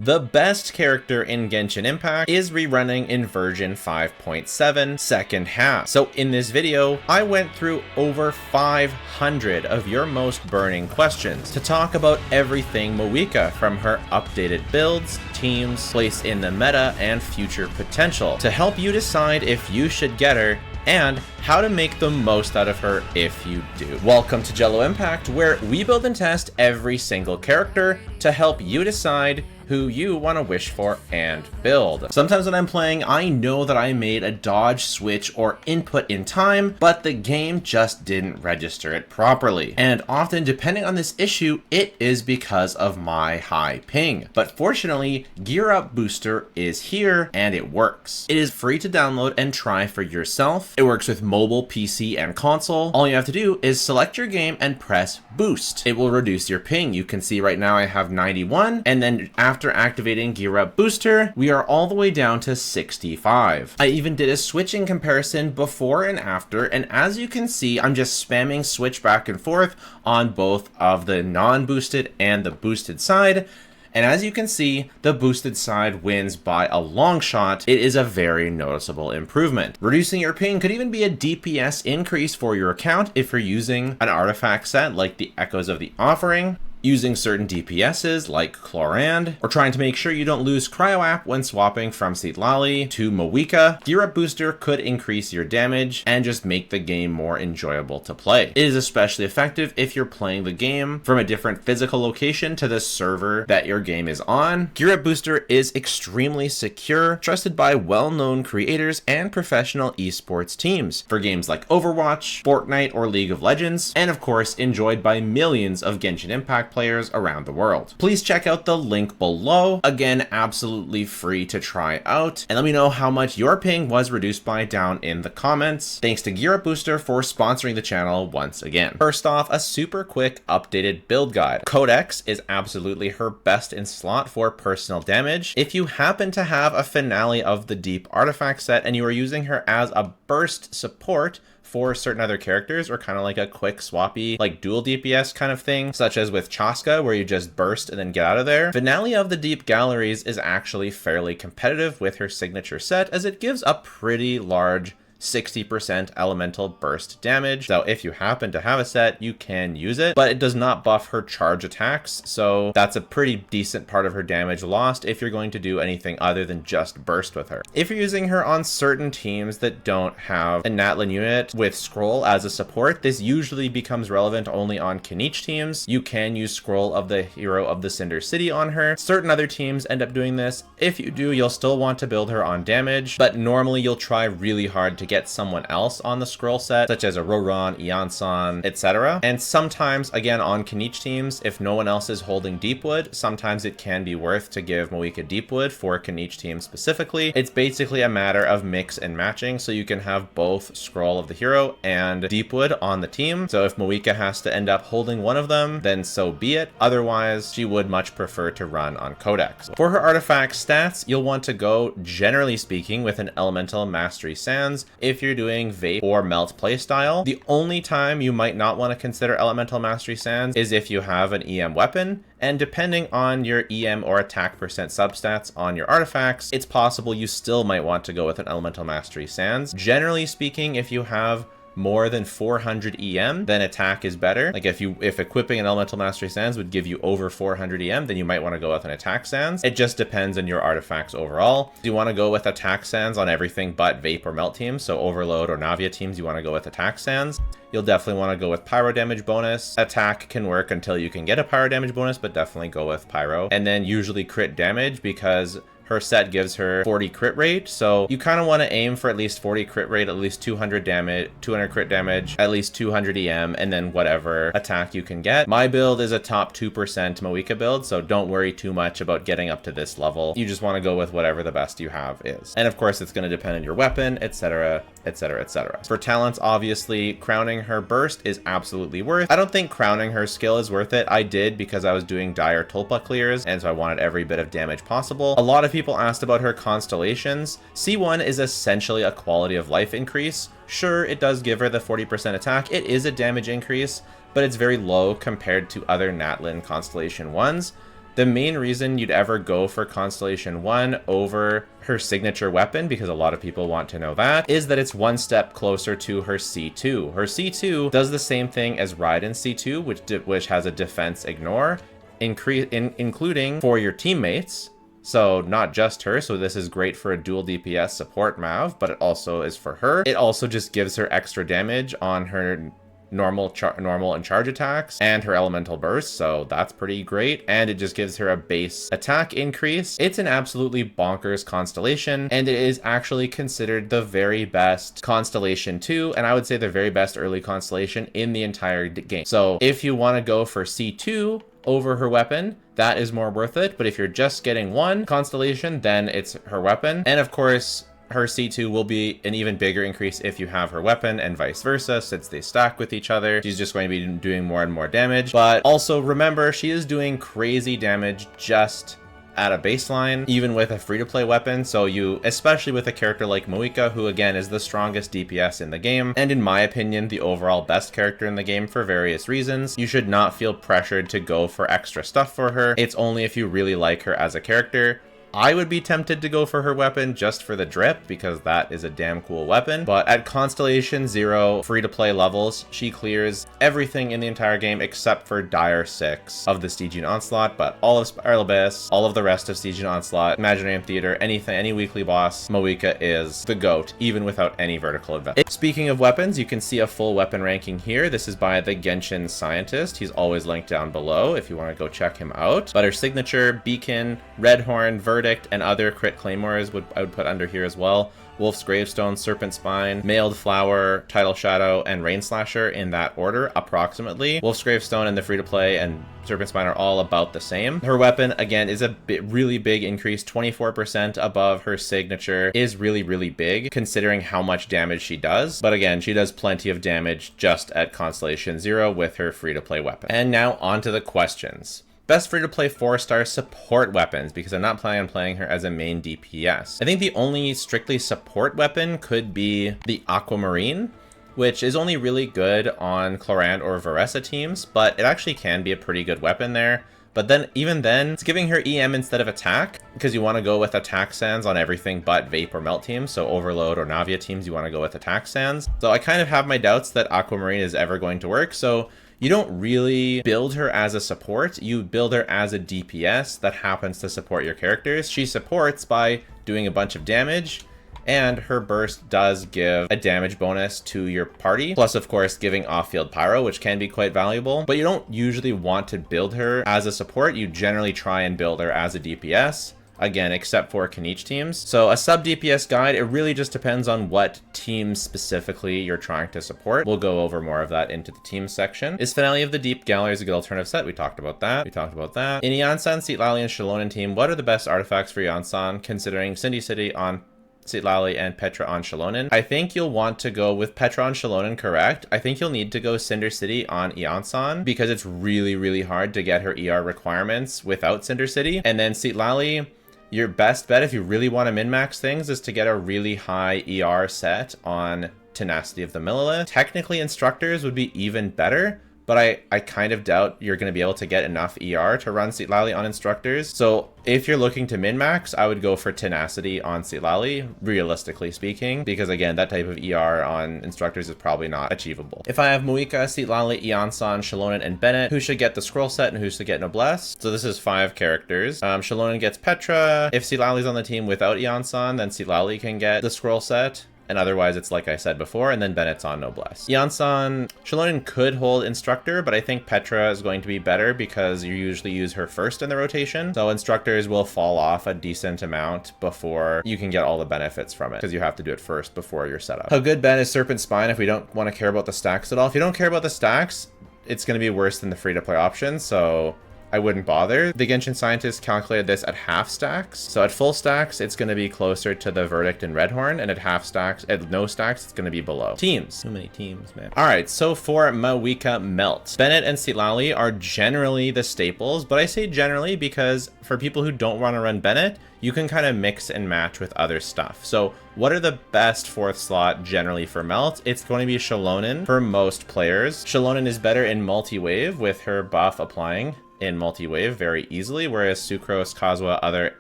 The best character in Genshin Impact is rerunning in version 5.7 second half. So in this video, I went through over 500 of your most burning questions to talk about everything MAVUIKA, from her updated builds, teams, place in the meta, and future potential, to help you decide if you should get her and how to make the most out of her if you do. Welcome to Jello Impact, where we build and test every single character to help you decide who you want to wish for and build. Sometimes when I'm playing, I know that I made a dodge, switch, or input in time, but the game just didn't register it properly. And often, depending on this issue, it is because of my high ping. But fortunately, Gear Up Booster is here and it works. It is free to download and try for yourself. It works with mobile, PC, and console. All you have to do is select your game and press boost. It will reduce your ping. You can see right now I have 91, and then after activating Gear Up Booster, we are all the way down to 65. I even did a switching comparison before and after, and as you can see, I'm just spamming switch back and forth on both of the non-boosted and the boosted side. And as you can see, the boosted side wins by a long shot. It is a very noticeable improvement. Reducing your ping could even be a DPS increase for your account if you're using an artifact set like the Echoes of the Offering, using certain DPSs like Chlorand, or trying to make sure you don't lose Cryo App when swapping from Citlali to MAVUIKA. Gear Up Booster could increase your damage and just make the game more enjoyable to play. It is especially effective if you're playing the game from a different physical location to the server that your game is on. Gear Up Booster is extremely secure, trusted by well-known creators and professional esports teams for games like Overwatch, Fortnite, or League of Legends, and of course enjoyed by millions of Genshin Impact players around the world. Please check out the link below. Again, absolutely free to try out. And let me know how much your ping was reduced by down in the comments. Thanks to Gear Up Booster for sponsoring the channel once again. First off, a super quick updated build guide. Codex is absolutely her best in slot for personal damage. If you happen to have a Finale of the Deep artifact set and you are using her as a burst support for certain other characters, or kind of like a quick swappy, like dual DPS kind of thing, such as with Chaska, where you just burst and then get out of there, Finale of the Deep Galleries is actually fairly competitive with her signature set, as it gives a pretty large 60% elemental burst damage. So if you happen to have a set, you can use it, but it does not buff her charge attacks. So that's a pretty decent part of her damage lost if you're going to do anything other than just burst with her. If you're using her on certain teams that don't have a Natlin unit with Scroll as a support, this usually becomes relevant only on Keqing teams. You can use Scroll of the Hero of the Cinder City on her. Certain other teams end up doing this. If you do, you'll still want to build her on damage, but normally you'll try really hard to get someone else on the scroll set, such as a Roran, Iansan, etc. And sometimes, again, on Keqing teams, if no one else is holding Deepwood, sometimes it can be worth to give MAVUIKA Deepwood for Keqing teams specifically. It's basically a matter of mix and matching, so you can have both Scroll of the Hero and Deepwood on the team. So if MAVUIKA has to end up holding one of them, then so be it. Otherwise, she would much prefer to run on Codex. For her artifact stats, you'll want to go, generally speaking, with an Elemental Mastery Sands if you're doing Vape or Melt playstyle. The only time you might not want to consider Elemental Mastery Sands is if you have an EM weapon, and depending on your EM or attack percent substats on your artifacts, it's possible you still might want to go with an Elemental Mastery Sands. Generally speaking, if you have more than 400 EM, then attack is better. Like if equipping an Elemental Mastery Sands would give you over 400 EM, then you might want to go with an attack sands. It just depends on your artifacts overall. Do you want to go with attack sands on everything but Vape or Melt teams? So Overload or Navia teams, you want to go with attack sands. You'll definitely want to go with pyro damage bonus. Attack can work until you can get a pyro damage bonus, but definitely go with pyro. And then usually crit damage, because her set gives her 40 crit rate, so you kind of want to aim for at least 40 crit rate, at least 200 damage, 200 crit damage, at least 200 EM, and then whatever attack you can get. My build is a top 2% MAVUIKA build, so don't worry too much about getting up to this level. You just want to go with whatever the best you have is. And of course, it's going to depend on your weapon, etc., etc., etc. For talents, obviously, crowning her burst is absolutely worth. I don't think crowning her skill is worth it. I did because I was doing dire tulpa clears, and so I wanted every bit of damage possible. A lot of people asked about her constellations. C1 is essentially a quality of life increase. Sure, it does give her the 40% attack. It is a damage increase, but it's very low compared to other Natlin Constellation 1s. The main reason you'd ever go for Constellation 1 over her signature weapon, because a lot of people want to know that, is that it's one step closer to her C2. Her C2 does the same thing as Raiden C2, which has a defense ignore, including for your teammates. So not just her, so this is great for a dual DPS support Mav, but it also is for her. It also just gives her extra damage on her normal and charge attacks and her elemental burst, so that's pretty great, and it just gives her a base attack increase. It's an absolutely bonkers constellation, and it is actually considered the very best constellation too, and I would say the very best early constellation in the entire game. So if you want to go for C2 over her weapon, that is more worth it, but if you're just getting one constellation, then it's her weapon. And of course, her C2 will be an even bigger increase if you have her weapon, and vice versa, since they stack with each other. She's just going to be doing more and more damage. But also remember, she is doing crazy damage just at a baseline, even with a free-to-play weapon. So you, especially with a character like MAVUIKA, who again is the strongest DPS in the game, and in my opinion, the overall best character in the game for various reasons, you should not feel pressured to go for extra stuff for her. It's only if you really like her as a character. I would be tempted to go for her weapon just for the drip, because that is a damn cool weapon. But at Constellation 0 free-to-play levels, she clears everything in the entire game except for Dire 6 of the Stygian Onslaught, but all of Spiral Abyss, all of the rest of Stygian Onslaught, Imaginarium Theater, anything, any weekly boss, MAVUIKA is the GOAT, even without any vertical investment. Speaking of weapons, you can see a full weapon ranking here. This is by the Genshin Scientist. He's always linked down below if you want to go check him out. But her signature, Beacon, Red Horn, Verdict, and other crit claymores I would put under here as well. Wolf's Gravestone, Serpent Spine, Mailed Flower, Tidal Shadow, and Rain Slasher in that order, approximately. Wolf's Gravestone and the free-to-play and Serpent Spine are all about the same. Her weapon, again, is a really big increase. 24% above her signature is really, really big, considering how much damage she does. But again, she does plenty of damage just at Constellation 0 with her free-to-play weapon. And now on to the questions. Best free-to-play 4-star support weapons, because I'm not planning on playing her as a main DPS. I think the only strictly support weapon could be the Aquamarine, which is only really good on Clorant or Varessa teams, but it actually can be a pretty good weapon there. But then, even then, it's giving her EM instead of attack, because you want to go with attack sands on everything but Vape or Melt teams. So Overload or Navia teams, you want to go with attack sands. So I kind of have my doubts that Aquamarine is ever going to work. So you don't really build her as a support, you build her as a DPS that happens to support your characters. She supports by doing a bunch of damage, and her burst does give a damage bonus to your party, plus of course giving off-field pyro, which can be quite valuable. But you don't usually want to build her as a support, you generally try and build her as a DPS. Again, except for Knight teams. So a sub DPS guide, it really just depends on what team specifically you're trying to support. We'll go over more of that into the team section. Is Finale of the Deep Galleries a good alternative set? We talked about that. In Yansan, Citlali, and Xilonen team, what are the best artifacts for Yansan, considering Cindy City on Citlali and Petra on Xilonen? I think you'll want to go with Petra on Xilonen, correct. I think you'll need to go Cinder City on Yansan, because it's really, really hard to get her ER requirements without Cinder City. And then Citlali, your best bet if you really want to min-max things is to get a really high ER set on Tenacity of the Millilith. Technically, Instructors would be even better, but I kind of doubt you're going to be able to get enough ER to run Citlali on Instructors. So if you're looking to min-max, I would go for Tenacity on Citlali, realistically speaking, because again, that type of ER on Instructors is probably not achievable. If I have MAVUIKA, Citlali, Yansan, Xilonen, and Bennett, who should get the scroll set and who should get Noblesse? So this is 5 characters. Xilonen gets Petra. If Citlali's on the team without Yansan, then Citlali can get the scroll set. And otherwise, it's like I said before, and then Bennett's on Noblesse. Yansan, Xilonen could hold Instructor, but I think Petra is going to be better because you usually use her first in the rotation. So Instructors will fall off a decent amount before you can get all the benefits from it, because you have to do it first before your setup. How good Ben is Serpent Spine if we don't want to care about the stacks at all? If you don't care about the stacks, it's going to be worse than the free-to-play option, so I wouldn't bother. The Genshin Scientist calculated this at half stacks. So at full stacks, it's going to be closer to the Verdict and Redhorn, and at half stacks, at no stacks, it's going to be below. Teams. Too many teams, man. All right, so for MAVUIKA Melt, Bennett and Citlali are generally the staples, but I say generally because for people who don't want to run Bennett, you can kind of mix and match with other stuff. So what are the best 4th slot generally for Melt? It's going to be Xilonen for most players. Xilonen is better in multi-wave with her buff applying in multi-wave very easily, whereas Sucrose, Kazuha,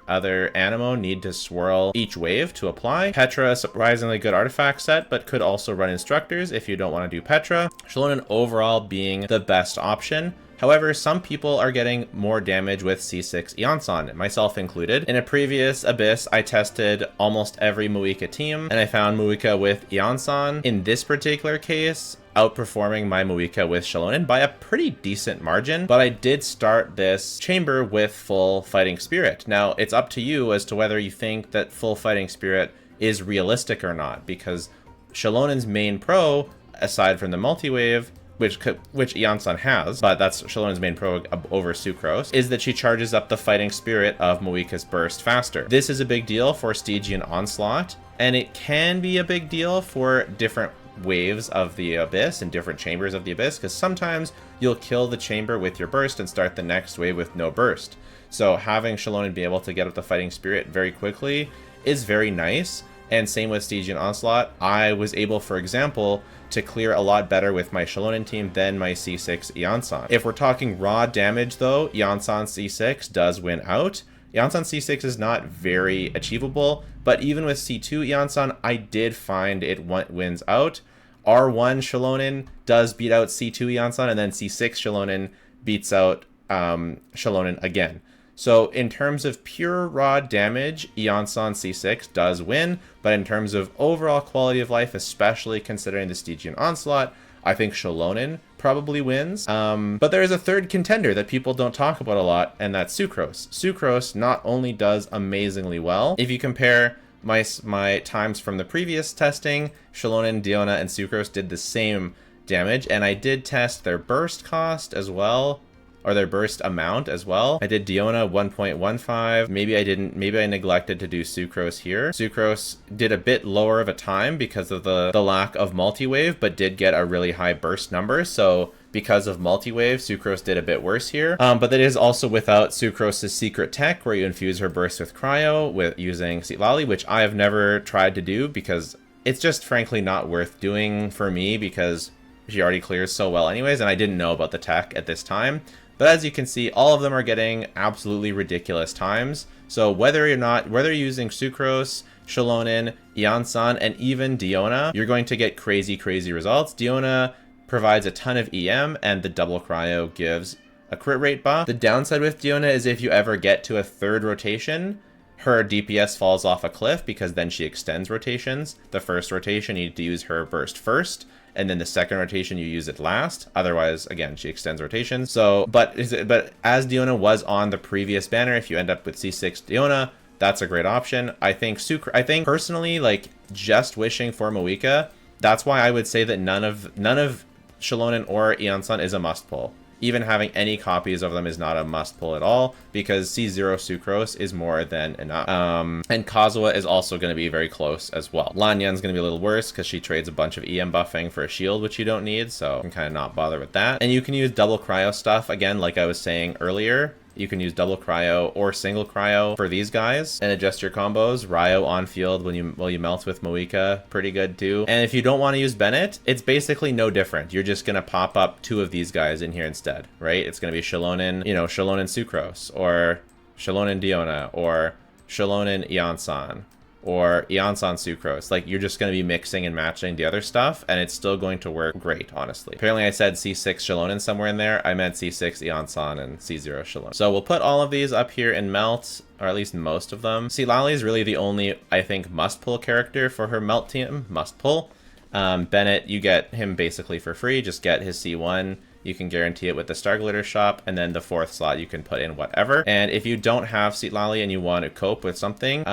other Anemo need to swirl each wave to apply. Petra, surprisingly good artifact set, but could also run Instructors if you don't want to do Petra. Shallonen overall being the best option. However, some people are getting more damage with C6 Eonsan, myself included. In a previous Abyss, I tested almost every MAVUIKA team, and I found MAVUIKA with Eonsan, in this particular case, outperforming my MAVUIKA with Shallonen by a pretty decent margin, but I did start this chamber with full Fighting Spirit. Now, it's up to you as to whether you think that full Fighting Spirit is realistic or not, because Shallonen's main pro, aside from the multi-wave, which Eonsan has, but that's Shallonen's main pro over Sucrose, is that she charges up the Fighting Spirit of MAVUIKA's burst faster. This is a big deal for Stygian Onslaught, and it can be a big deal for different waves of the Abyss and different chambers of the Abyss, because sometimes you'll kill the chamber with your burst and start the next wave with no burst. So having Shallonen be able to get up the Fighting Spirit very quickly is very nice. And same with Stygian Onslaught. I was able, for example, to clear a lot better with my Shallonen team than my C6 Eonsan. If we're talking raw damage though, Eonsan C6 does win out. Eonsan C6 is not very achievable, but even with C2 Eonsan, I did find it wins out. R1 Shallonen does beat out C2 Eonsan, and then C6 Shallonen beats out Shallonen again. So in terms of pure raw damage, Eonsan C6 does win, but in terms of overall quality of life, especially considering the Stygian Onslaught, I think Shallonen probably wins. But there is a third contender that people don't talk about a lot, and that's Sucrose. Sucrose not only does amazingly well, if you compare my times from the previous testing, Shallonen, Diona, and Sucrose did the same damage, and I did test their burst cost as well, or their burst amount as well. I did Diona 1.15. Maybe I neglected to do Sucrose here. Sucrose did a bit lower of a time because of the lack of multi-wave, but did get a really high burst number. So because of multi-wave, Sucrose did a bit worse here. But that is also without Sucrose's secret tech where you infuse her burst with cryo with using Citlali, which I have never tried to do because it's just frankly not worth doing for me because she already clears so well anyways, and I didn't know about the tech at this time. But as you can see, all of them are getting absolutely ridiculous times. So whether you're using Sucrose, Shallonen, Eonsan, and even Diona, you're going to get crazy, crazy results. Diona provides a ton of EM, and the double cryo gives a crit rate buff. The downside with Diona is if you ever get to a third rotation, her DPS falls off a cliff because then she extends rotations. The first rotation, you need to use her burst first, and then the second rotation you use it last. Otherwise, again, she extends rotations. So, but as Diona was on the previous banner, if you end up with C6 Diona, that's a great option. I think personally, like just wishing for MAVUIKA, that's why I would say that none of Shallonen or Eonsan is a must pull. Even having any copies of them is not a must pull at all, because C0 Sucrose is more than enough. And Kazuha is also going to be very close as well. Lanyan's going to be a little worse because she trades a bunch of EM buffing for a shield, which you don't need, so you can kind of not bother with that. And you can use double cryo stuff, again, like I was saying earlier. You can use double cryo or single cryo for these guys and adjust your combos. Ryo on field when you melt with MAVUIKA, pretty good too. And if you don't want to use Bennett, it's basically no different. You're just gonna pop up two of these guys in here instead, right? It's gonna be Shallonen, Shallonen Sucrose, or Shallonen Diona, or Shallonen Eonsan, or Eonsan Sucrose. Like, you're just going to be mixing and matching the other stuff, and it's still going to work great, honestly. Apparently I said C6 Shallonen somewhere in there. I meant C6 Eonsan and C0 Shallonen. So we'll put all of these up here in Melt, or at least most of them. Citlali is really the only, I think, must-pull character for her Melt team. Must-pull. Bennett, you get him basically for free. Just get his C1. You can guarantee it with the Star Glitter shop, and then the fourth slot you can put in whatever. And if you don't have Citlali and you want to cope with something,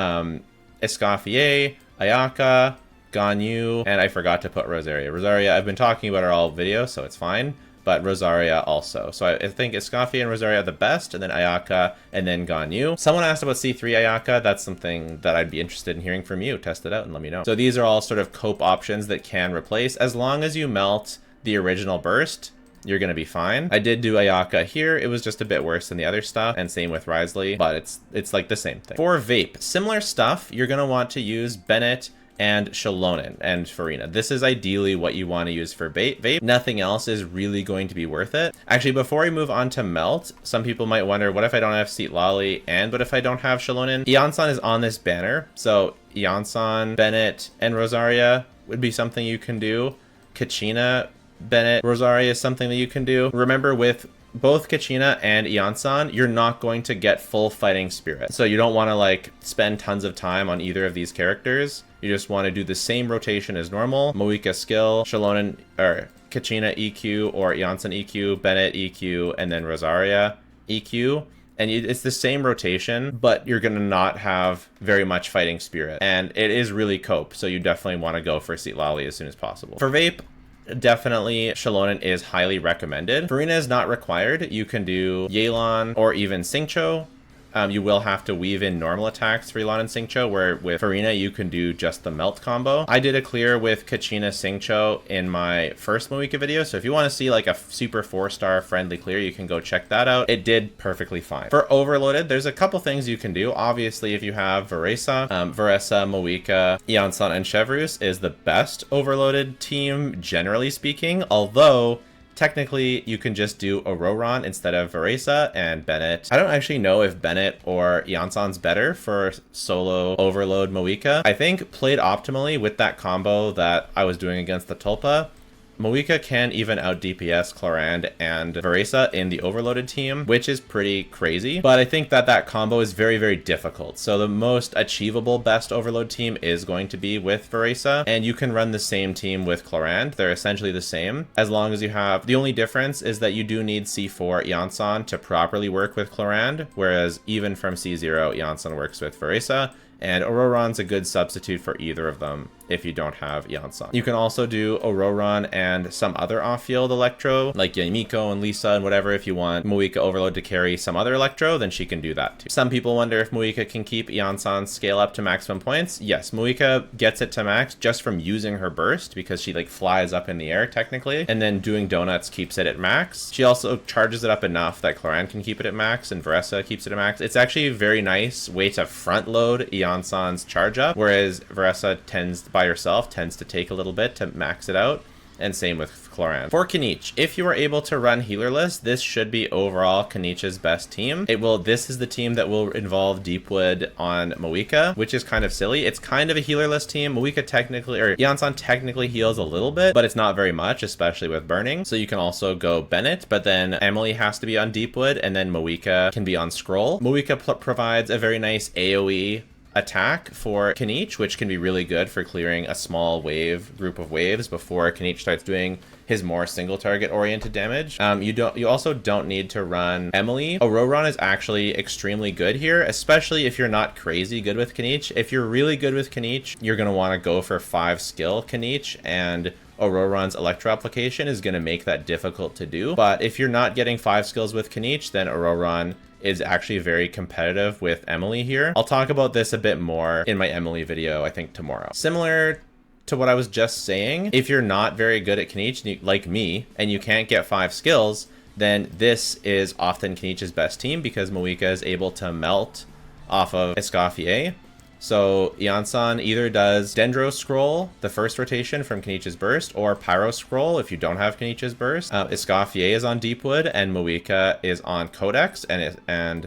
Escoffier, Ayaka, Ganyu, and I forgot to put Rosaria. Rosaria, I've been talking about her all video, so it's fine, but Rosaria also. So I think Escoffier and Rosaria are the best, and then Ayaka, and then Ganyu. Someone asked about C3 Ayaka. That's something that I'd be interested in hearing from you. Test it out and let me know. So these are all sort of cope options that can replace, as long as you melt the original burst, you're going to be fine. I did do Ayaka here. It was just a bit worse than the other stuff, and same with Risley, but it's like the same thing. For vape, similar stuff, you're going to want to use Bennett and Xilonen and Furina. This is ideally what you want to use for vape. Nothing else is really going to be worth it. Actually, before we move on to melt, some people might wonder, what if I don't have Citlali and what if I don't have Xilonen? Yansan is on this banner, so Yansan, Bennett, and Rosaria would be something you can do. Kachina, Bennett, Rosaria is something that you can do. Remember, with both Kachina and Yansan, you're not going to get full fighting spirit. So you don't want to like spend tons of time on either of these characters. You just want to do the same rotation as normal. MAVUIKA skill, Xilonen, or Kachina EQ, or Yansan EQ, Bennett EQ, and then Rosaria EQ. And it's the same rotation, but you're going to not have very much fighting spirit. And it is really cope, so you definitely want to go for Citlali as soon as possible. For vape, definitely Xilonen is highly recommended. Furina is not required. You can do Yelan or even Xingqiu. You will have to weave in normal attacks for Yelan and Xingqiu, where with Furina you can do just the melt combo. I did a clear with Kachina Xingqiu in my first MAVUIKA video, so if you want to see like a super 4-star friendly clear, you can go check that out. It did perfectly fine. For overloaded, there's a couple things you can do. Obviously, if you have Veresa, MAVUIKA, Yansan, and Chevreuse is the best overloaded team, generally speaking, although technically, you can just do Ororon instead of Veresa and Bennett. I don't actually know if Bennett or Yansan's better for solo overload MAVUIKA. I think played optimally with that combo that I was doing against the Tulpa, MAVUIKA can even out DPS Clorand and Veresa in the overloaded team, which is pretty crazy. But I think that that combo is very, very difficult. So the most achievable best overload team is going to be with Veresa, and you can run the same team with Clorand. They're essentially the same, as long as you have... The only difference is that you do need C4 Yansan to properly work with Clorand, whereas even from C0, Yansan works with Veresa, and Ororon's a good substitute for either of them if you don't have Yansan. You can also do Ororon and some other off-field Electro, like Yoimiya and Lisa and whatever. If you want MAVUIKA Overload to carry some other Electro, then she can do that too. Some people wonder if MAVUIKA can keep Yansan's scale up to maximum points. Yes, MAVUIKA gets it to max just from using her burst, because she like flies up in the air technically, and then doing donuts keeps it at max. She also charges it up enough that Clorand can keep it at max, and Veresa keeps it at max. It's actually a very nice way to front load Yansan's charge up, whereas Veresa by herself tends to take a little bit to max it out, and same with Clorand. For Keqing, if you are able to run healerless, this should be overall Keqing's best team. This is the team that will involve Deepwood on MAVUIKA, which is kind of silly. It's kind of a healerless team. MAVUIKA technically, or Yansan technically heals a little bit, but it's not very much, especially with burning. So you can also go Bennett, but then Emily has to be on Deepwood, and then MAVUIKA can be on Scroll. MAVUIKA provides a very nice AoE attack for Keqing, which can be really good for clearing a small group of waves before Keqing starts doing his more single target oriented damage. You also don't need to run Emily. Ororon is actually extremely good here, especially if you're not crazy good with Keqing. If you're really good with Keqing, you're going to want to go for 5 skill Keqing, and Ororon's Electro application is going to make that difficult to do. But if you're not getting 5 skills with Keqing, then Ororon is actually very competitive with Emily here. I'll talk about this a bit more in my Emily video, I think tomorrow. Similar to what I was just saying, if you're not very good at Keqing, like me, and you can't get 5 skills, then this is often Keqing's best team, because MAVUIKA is able to melt off of Escoffier. So Yansan either does Dendro Scroll, the first rotation from Keqing's burst, or Pyro Scroll if you don't have Keqing's burst. Escoffier is on Deepwood, and MAVUIKA is on Codex, and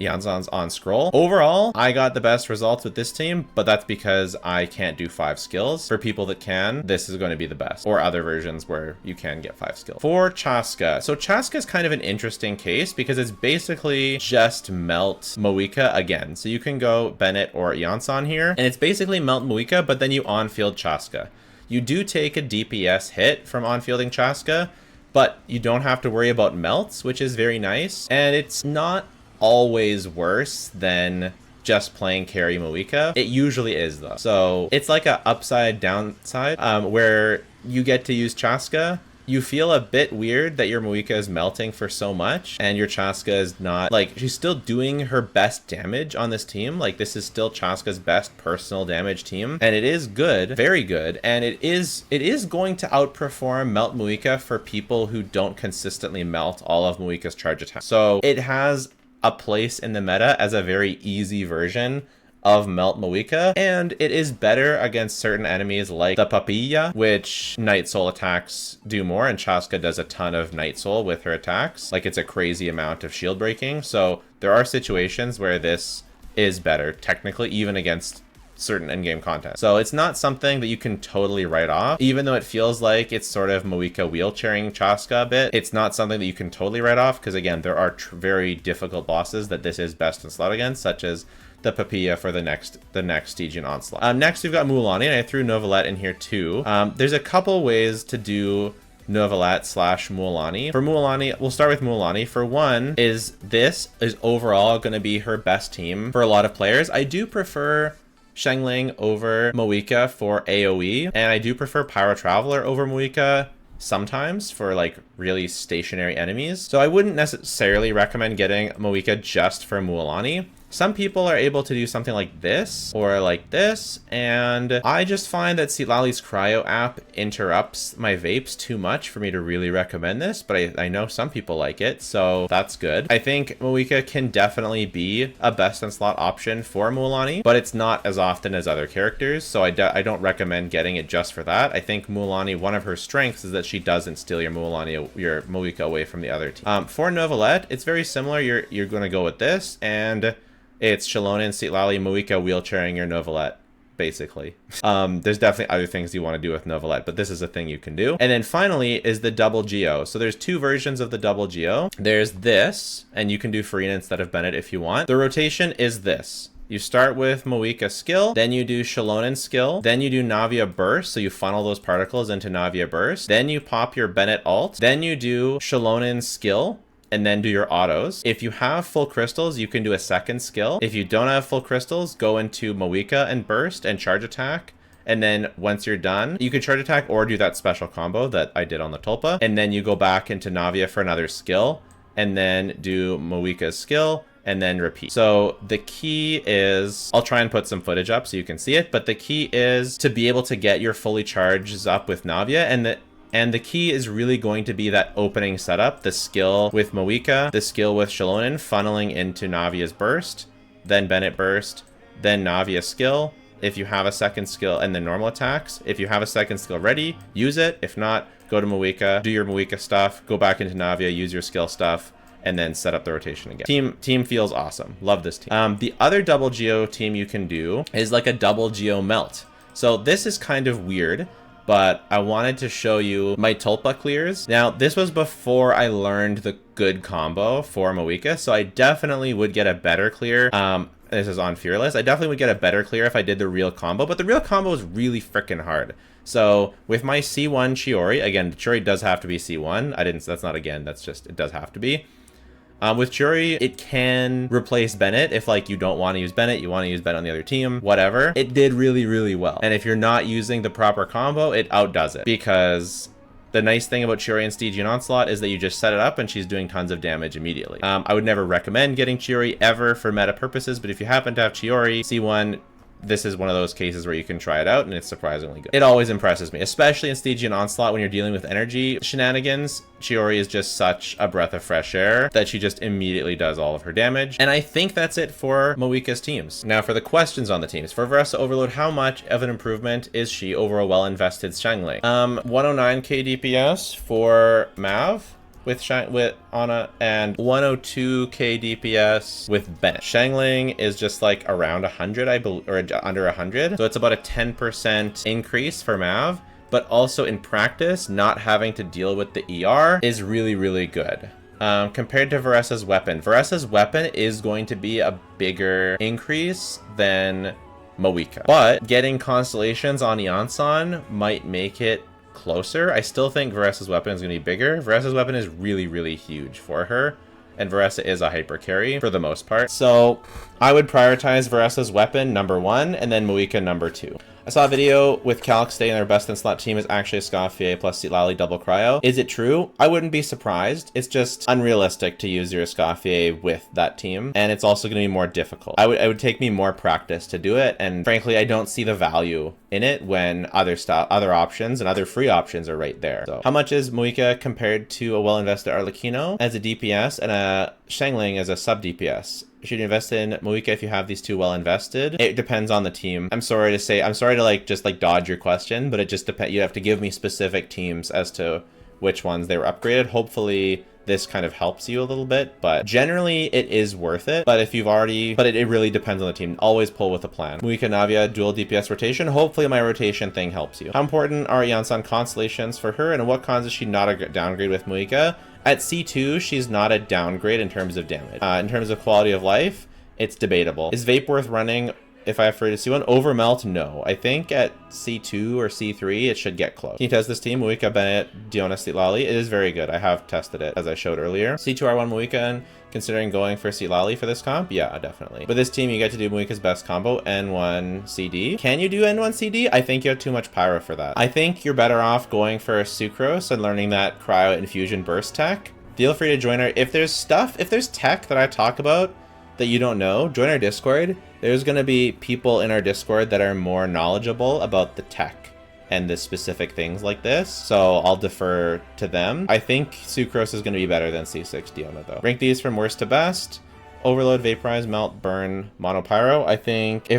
Yansan's on Scroll. Overall, I got the best results with this team, but that's because I can't do 5 skills. For people that can, this is going to be the best, or other versions where you can get 5 skills. For Chaska, so Chaska is kind of an interesting case, because it's basically just melt MAVUIKA again. So you can go Bennett or Yansan here, and it's basically melt MAVUIKA, but then you on-field Chaska. You do take a DPS hit from on-fielding Chaska, but you don't have to worry about melts, which is very nice. And it's not always worse than just playing carry MAVUIKA. It usually is though. So it's like a upside downside, where you get to use Chaska. You feel a bit weird that your MAVUIKA is melting for so much, and your Chaska is not, like, she's still doing her best damage on this team. Like, this is still Chaska's best personal damage team, and it is good, very good, and it is going to outperform melt MAVUIKA for people who don't consistently melt all of MAVUIKA's charge attacks. So it has a place in the meta as a very easy version of Melt MAVUIKA, and it is better against certain enemies like the Papilla, which Night Soul attacks do more, and Chaska does a ton of Night Soul with her attacks. Like, it's a crazy amount of shield breaking, so there are situations where this is better, technically, even against certain endgame content. So it's not something that you can totally write off, even though it feels like it's sort of MAVUIKA wheelchairing Chaska a bit. It's not something that you can totally write off, because again, there are very difficult bosses that this is best in slot against, such as the Papilla for the next Stygian Onslaught. Next, we've got Mualani, and I threw Novelette in here too. There's a couple ways to do Novelette slash Mualani. For Mualani, we'll start with Mualani. For one, this is overall going to be her best team for a lot of players. I do prefer Xiangling over MAVUIKA for AoE, and I do prefer Pyro Traveler over MAVUIKA sometimes for like really stationary enemies. So I wouldn't necessarily recommend getting MAVUIKA just for Mualani. Some people are able to do something like this or like this, and I just find that Citlali's Cryo app interrupts my vapes too much for me to really recommend this, but I know some people like it, so that's good. I think MAVUIKA can definitely be a best in slot option for Mualani, but it's not as often as other characters, so I don't recommend getting it just for that. I think Mualani, one of her strengths is that she doesn't steal your MAVUIKA away from the other team. For Novelette, it's very similar. You're going to go with this, and it's Xilonen, Citlali, MAVUIKA wheelchairing your Novelette, basically. There's definitely other things you want to do with Novelette, but this is a thing you can do. And then finally is the double Geo. So there's two versions of the double Geo. There's this, and you can do Farina instead of Bennett if you want. The rotation is this. You start with MAVUIKA skill, then you do Xilonen skill, then you do Navia burst, so you funnel those particles into Navia burst, then you pop your Bennett ult, then you do Xilonen skill, and then do your autos. If you have full crystals, you can do a second skill. If you don't have full crystals, go into MAVUIKA and burst and charge attack. And then once you're done, you can charge attack or do that special combo that I did on the Tulpa. And then you go back into Navia for another skill, and then do MAVUIKA's skill, and then repeat. So the key is, I'll try and put some footage up so you can see it, but the key is to be able to get your fully charges up with Navia, and the key is really going to be that opening setup, the skill with MAVUIKA, the skill with Xilonen, funneling into Navia's burst, then Bennett burst, then Navia skill, if you have a second skill, and then normal attacks. If you have a second skill ready, use it. If not, go to MAVUIKA, do your MAVUIKA stuff, go back into Navia, use your skill stuff, and then set up the rotation again. Team feels awesome. Love this team. The other double Geo team you can do is like a double Geo melt. So this is kind of weird, but I wanted to show you my Tulpa clears. Now, this was before I learned the good combo for MAVUIKA, so I definitely would get a better clear. This is on Fearless. I definitely would get a better clear if I did the real combo, but the real combo is really freaking hard. So with my C1 Chiori, again, Chiori does have to be C1. That's not again, that's just, it does have to be. With Chiori, it can replace Bennett if like you don't want to use Bennett, you want to use Bennett on the other team, whatever. It did really, really well. And if you're not using the proper combo, it outdoes it, because the nice thing about Chiori and Stygian Onslaught is that you just set it up and she's doing tons of damage immediately. I would never recommend getting Chiori ever for meta purposes, but if you happen to have Chiori, C1, this is one of those cases where you can try it out and it's surprisingly good. It always impresses me, especially in Stygian Onslaught when you're dealing with energy shenanigans. Chiori is just such a breath of fresh air that she just immediately does all of her damage. And I think that's it for MAVUIKA's teams. Now for the questions on the teams. For Veressa Overload, how much of an improvement is she over a well-invested Xiangling? 109k DPS for Mav with Ana, and 102k DPS with Bennett. Xiangling is just like around 100, I believe, or under 100. So it's about a 10% increase for Mav, but also in practice, not having to deal with the ER is really, really good. Compared to Veressa's weapon is going to be a bigger increase than MAVUIKA, but getting constellations on Yansan might make it closer. I still think Veressa's weapon is going to be bigger. Veressa's weapon is really, really huge for her, and Veressa is a hyper carry for the most part. So I would prioritize Veressa's weapon #1 and then MAVUIKA #2. I saw a video with Calc stating their best in slot team is actually a Escoffier plus Citlali double cryo. Is it true? I wouldn't be surprised. It's just unrealistic to use your Escoffier with that team, and it's also going to be more difficult. It would take me more practice to do it, and frankly, I don't see the value in it when other options and other free options are right there. So how much is MAVUIKA compared to a well-invested Arlecchino as a DPS and a Xiangling as a sub DPS? Should you invest in MAVUIKA if you have these two well invested? It depends on the team. I'm sorry to like just like dodge your question, but it just depends. You have to give me specific teams as to which ones they were upgraded. Hopefully this kind of helps you a little bit, but generally it is worth it. But if you've already, it really depends on the team. Always pull with a plan. MAVUIKA Navia dual DPS rotation. Hopefully my rotation thing helps you. How important are Yansan constellations for her, and what cons is she not a downgrade with MAVUIKA? At C2, she's not a downgrade in terms of damage. In terms of quality of life, it's debatable. Is Vape worth running if I have to C1? Overmelt, no. I think at C2 or C3, it should get close. Can you test this team? MAVUIKA, Bennett, Diona, Citlali. It is very good. I have tested it, as I showed earlier. C2R1 MAVUIKA, and considering going for Citlali for this comp? Yeah, definitely. With this team, you get to do MAVUIKA's best combo, N1 CD. Can you do N1 CD? I think you have too much pyro for that. I think you're better off going for Sucrose and learning that cryo infusion burst tech. Feel free to join our, if there's tech that I talk about that you don't know, join our Discord. There's going to be people in our Discord that are more knowledgeable about the tech and the specific things like this, so I'll defer to them. I think Sucrose is going to be better than C6 Diona though. Rank these from worst to best. Overload, Vaporize, Melt, Burn, Monopyro. I think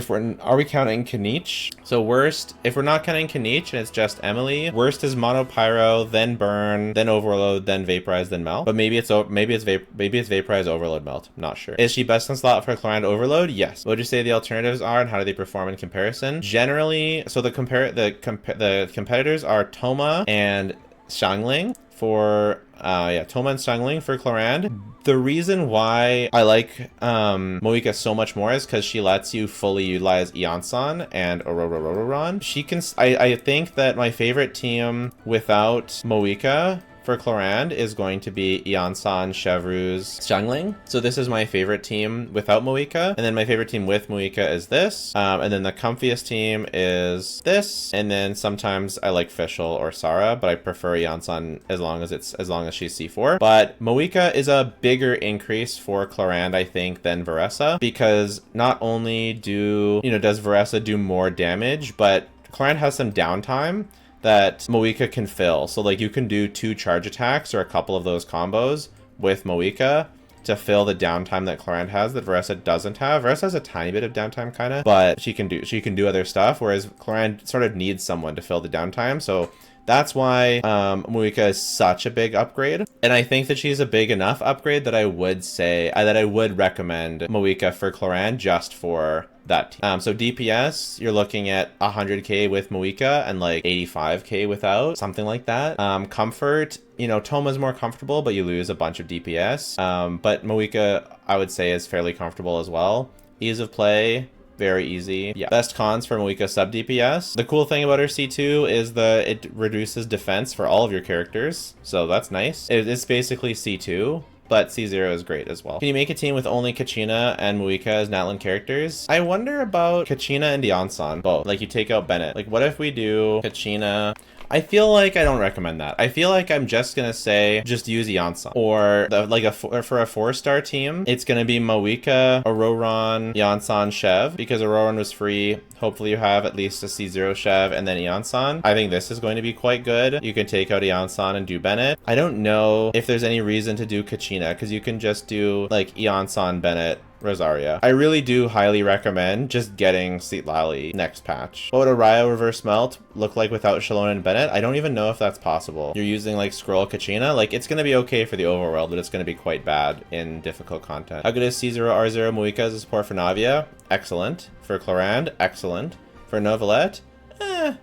are we counting Kniech? So worst, if we're not counting Kniech and it's just Emily, worst is Monopyro, then Burn, then Overload, then Vaporize, then Melt. But maybe it's Vaporize, Overload, Melt. Not sure. Is she best in slot for Chlorine Overload? Yes. What would you say the alternatives are and how do they perform in comparison? Generally, so the competitors are Thoma and Xiangling for Thoma and Xiangling for Chlorand. The reason why I like MAVUIKA so much more is because she lets you fully utilize Yansan and Aurora. She can. I think that my favorite team without MAVUIKA for Chlorand is going to be Yansan, Chevreuse, Xiangling. So this is my favorite team without MAVUIKA. And then my favorite team with MAVUIKA is this. And then the comfiest team is this. And then sometimes I like Fischl or Sara, but I prefer Yansan as long as she's C4. But MAVUIKA is a bigger increase for Chlorand, I think, than Veressa, because not only does Veressa do more damage, but Chlorand has some downtime that MAVUIKA can fill. So like you can do 2 charge attacks or a couple of those combos with MAVUIKA to fill the downtime that Chlorand has that Veressa doesn't have. Veressa has a tiny bit of downtime kind of, but she can do other stuff, whereas Chlorand sort of needs someone to fill the downtime. So that's why MAVUIKA is such a big upgrade. And I think that she's a big enough upgrade that I would say that I would recommend MAVUIKA for Chlorand just for that team. So DPS, you're looking at 100k with MAVUIKA and like 85k without, something like that. Comfort, Thoma's more comfortable, but you lose a bunch of DPS. But MAVUIKA, I would say, is fairly comfortable as well. Ease of play, very easy. Yeah. Best cons for MAVUIKA sub DPS. The cool thing about her C2 is it reduces defense for all of your characters. So that's nice. It's basically C2. But C0 is great as well. Can you make a team with only Kachina and MAVUIKA as Natlan characters? I wonder about Kachina and Yansan both. Like you take out Bennett. Like what if we do Kachina? I feel like I don't recommend that. I feel like I'm just gonna say just use Yansan, or for a 4-star team, it's gonna be MAVUIKA, Auroron, Yansan, Chev, because Auroron was free. Hopefully you have at least a C0 Chev and then Yansan. I think this is going to be quite good. You can take out Yansan and do Bennett. I don't know if there's any reason to do Kachina, because you can just do like Yansan, Bennett, Rosaria. I really do highly recommend just getting Citlali next patch. What would a Ryo reverse melt look like without Shalon and Bennett? I don't even know if that's possible. You're using like Scroll Kachina. Like it's gonna be okay for the overworld, but it's gonna be quite bad in difficult content. How good is C0 R0 MAVUIKA as a support for Navia? Excellent. For Chlorand, excellent. For Novelette,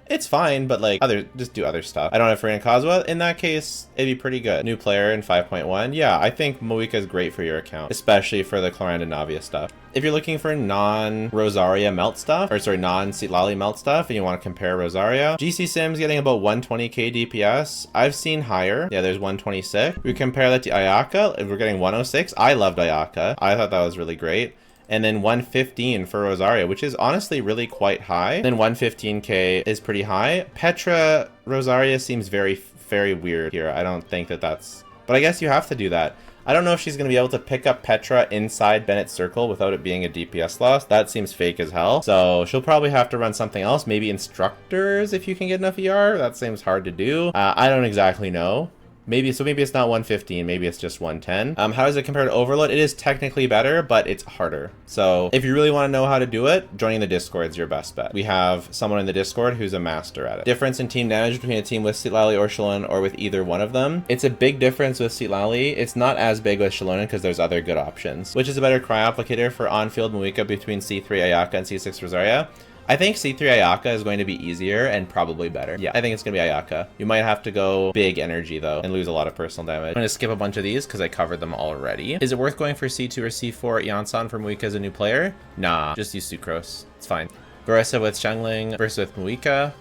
it's fine, but like just do other stuff. I don't have Farina Kozwa. In that case, it'd be pretty good. New player in 5.1. Yeah, I think MAVUIKA is great for your account, especially for the Chlorand and Navia stuff. If you're looking for non-Rosaria melt stuff, or sorry, non-Citlali melt stuff, and you want to compare Rosaria, GC Sim's getting about 120k DPS. I've seen higher. Yeah, there's 126. We compare that to Ayaka, we're getting 106. I loved Ayaka. I thought that was really great. And then 115 for Rosaria, which is honestly really quite high. Then 115k is pretty high. Petra Rosaria seems very, very weird here. I don't think that's... But I guess you have to do that. I don't know if she's going to be able to pick up Petra inside Bennett's circle without it being a DPS loss. That seems fake as hell. So she'll probably have to run something else. Maybe instructors if you can get enough ER. That seems hard to do. I don't exactly know. Maybe it's not 115, maybe it's just 110. How does it compare to Overload? It is technically better, but it's harder. So if you really want to know how to do it, joining the Discord is your best bet. We have someone in the Discord who's a master at it. Difference in team damage between a team with Citlali or Shenhe or with either one of them. It's a big difference with Citlali. It's not as big with Shenhe because there's other good options. Which is a better Cry Applicator for on-field MAVUIKA between C3 Ayaka and C6 Rosaria? I think C3 Ayaka is going to be easier and probably better. Yeah, I think it's going to be Ayaka. You might have to go big energy, though, and lose a lot of personal damage. I'm going to skip a bunch of these because I covered them already. Is it worth going for C2 or C4 Yansan for MAVUIKA as a new player? Nah, just use Sucrose. It's fine. Barissa with Xiangling versus with MAVUIKA.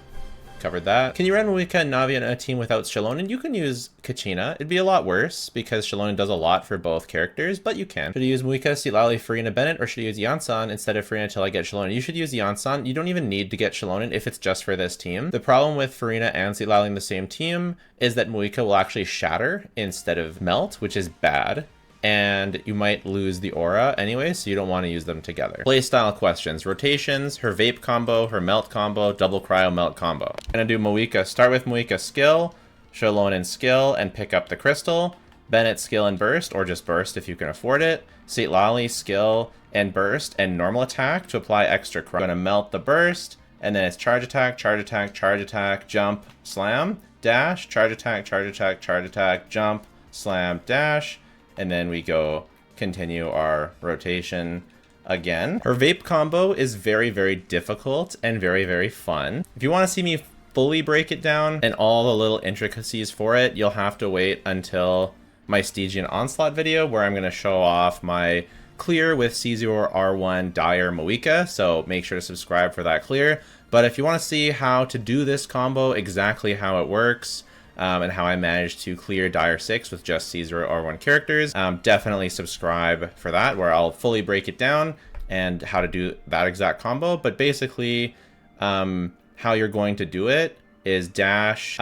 Covered that. Can you run MAVUIKA and Navi in a team without Shallonen? You can use Keqing. It'd be a lot worse because Shallonen does a lot for both characters, but you can. Should you use MAVUIKA, Citlali, Farina, Bennett, or should you use Yansan instead of Farina until I get Shallonen? You should use Yansan. You don't even need to get Shallonen if it's just for this team. The problem with Farina and Citlali in the same team is that MAVUIKA will actually shatter instead of melt, which is bad. And you might lose the aura anyway, so you don't want to use them together. Playstyle questions. Rotations, her vape combo, her melt combo, double cryo melt combo. I'm gonna do MAVUIKA. Start with MAVUIKA skill, Shallonen skill, and pick up the crystal. Bennett skill and burst, or just burst if you can afford it. Citlali skill and burst and normal attack to apply extra cryo. I'm gonna melt the burst, and then it's charge attack, charge attack, charge attack, jump, slam, dash, charge attack, charge attack, charge attack, jump, slam, dash. And then we go continue our rotation again. Her vape combo is very, very difficult and very, very fun. If you want to see me fully break it down and all the little intricacies for it, you'll have to wait until my Stygian Onslaught video where I'm going to show off my clear with C0R1 Dire MAVUIKA. So make sure to subscribe for that clear. But if you want to see how to do this combo, exactly how it works, and how I managed to clear Dire 6 with just C0R1 characters, definitely subscribe for that, where I'll fully break it down and how to do that exact combo. But basically, how you're going to do it is dash,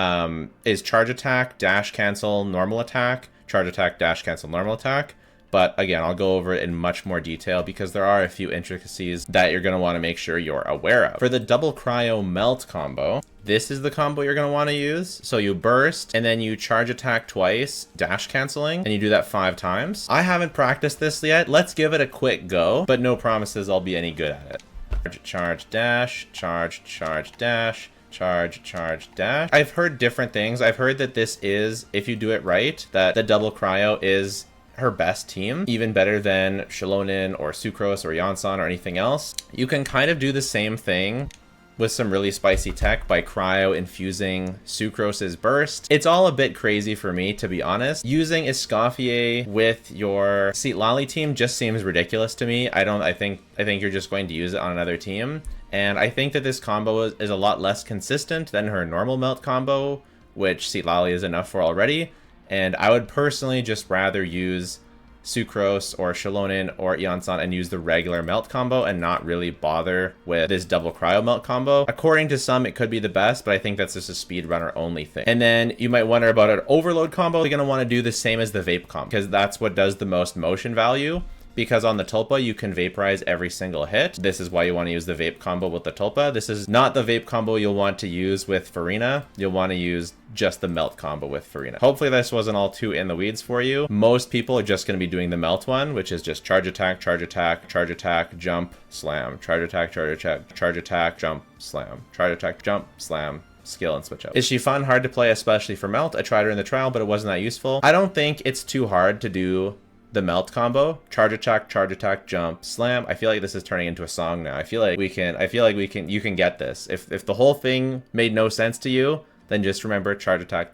is charge attack, dash cancel, normal attack, charge attack, dash cancel, normal attack. But again, I'll go over it in much more detail because there are a few intricacies that you're going to want to make sure you're aware of. For the double cryo melt combo, this is the combo you're going to want to use. So you burst and then you charge attack twice, dash canceling, and you do that 5 times. I haven't practiced this yet. Let's give it a quick go, but no promises I'll be any good at it. Charge, dash, charge, charge, dash. Charge, charge, dash. I've heard different things. I've heard that this is, if you do it right, that the double cryo is her best team, even better than Shallonen or Sucrose or Yansan or anything else. You can kind of do the same thing with some really spicy tech by cryo infusing Sucrose's burst. It's all a bit crazy for me, to be honest. Using Escoffier with your Citlali team just seems ridiculous to me. I think you're just going to use it on another team. And I think that this combo is a lot less consistent than her normal melt combo, which Citlali is enough for already. And I would personally just rather use Sucrose or Shallonen or Yansan and use the regular melt combo and not really bother with this double cryo melt combo. According to some, it could be the best, but I think that's just a speedrunner only thing. And then you might wonder about an overload combo. You're going to want to do the same as the vape combo because that's what does the most motion value. Because on the Tulpa, you can vaporize every single hit. This is why you want to use the vape combo with the Tulpa. This is not the vape combo you'll want to use with Farina. You'll want to use just the melt combo with Farina. Hopefully this wasn't all too in the weeds for you. Most people are just going to be doing the melt one, which is just charge attack, charge attack, charge attack, jump, slam, charge attack, charge attack, jump, slam, charge attack, jump, slam, skill, and switch up. Is she fun? Hard to play, especially for melt. I tried her in the trial, but it wasn't that useful. I don't think it's too hard to do the melt combo. Charge attack, jump, slam. I feel like this is turning into a song now. I feel like you can get this. If the whole thing made no sense to you, then just remember charge attack,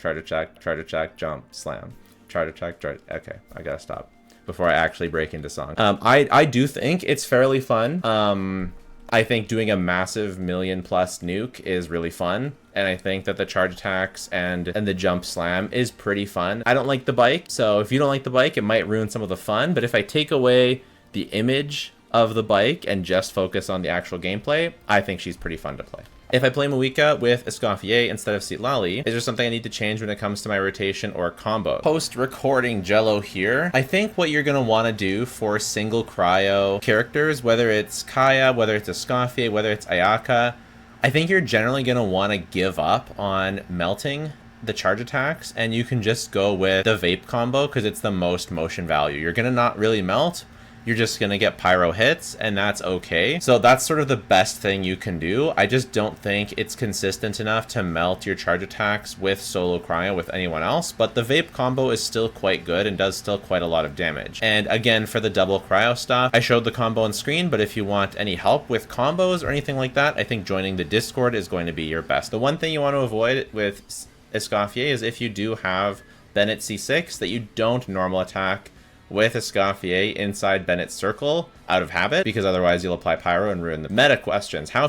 jump, slam. Charge attack, okay, I gotta stop before I actually break into song. I do think it's fairly fun. I think doing a massive million plus nuke is really fun. And I think that the charge attacks and the jump slam is pretty fun. I don't like the bike, so if you don't like the bike, it might ruin some of the fun. But if I take away the image of the bike and just focus on the actual gameplay, I think she's pretty fun to play. If I play MAVUIKA with Escoffier instead of Citlali, is there something I need to change when it comes to my rotation or combo? Post-recording Jello here, I think what you're going to want to do for single cryo characters, whether it's Kaya, whether it's Escoffier, whether it's Ayaka, I think you're generally going to want to give up on melting the charge attacks, and you can just go with the vape combo because it's the most motion value. You're going to not really melt. You're just going to get pyro hits, and that's okay. So that's sort of the best thing you can do. I just don't think it's consistent enough to melt your charge attacks with solo cryo with anyone else, but the vape combo is still quite good and does still quite a lot of damage. And again, for the double cryo stuff, I showed the combo on screen, but if you want any help with combos or anything like that, I think joining the Discord is going to be your best. The one thing you want to avoid with Escoffier is if you do have Bennett C6, that you don't normal attack with Escoffier inside Bennett's circle out of habit, because otherwise you'll apply pyro and ruin the meta questions. How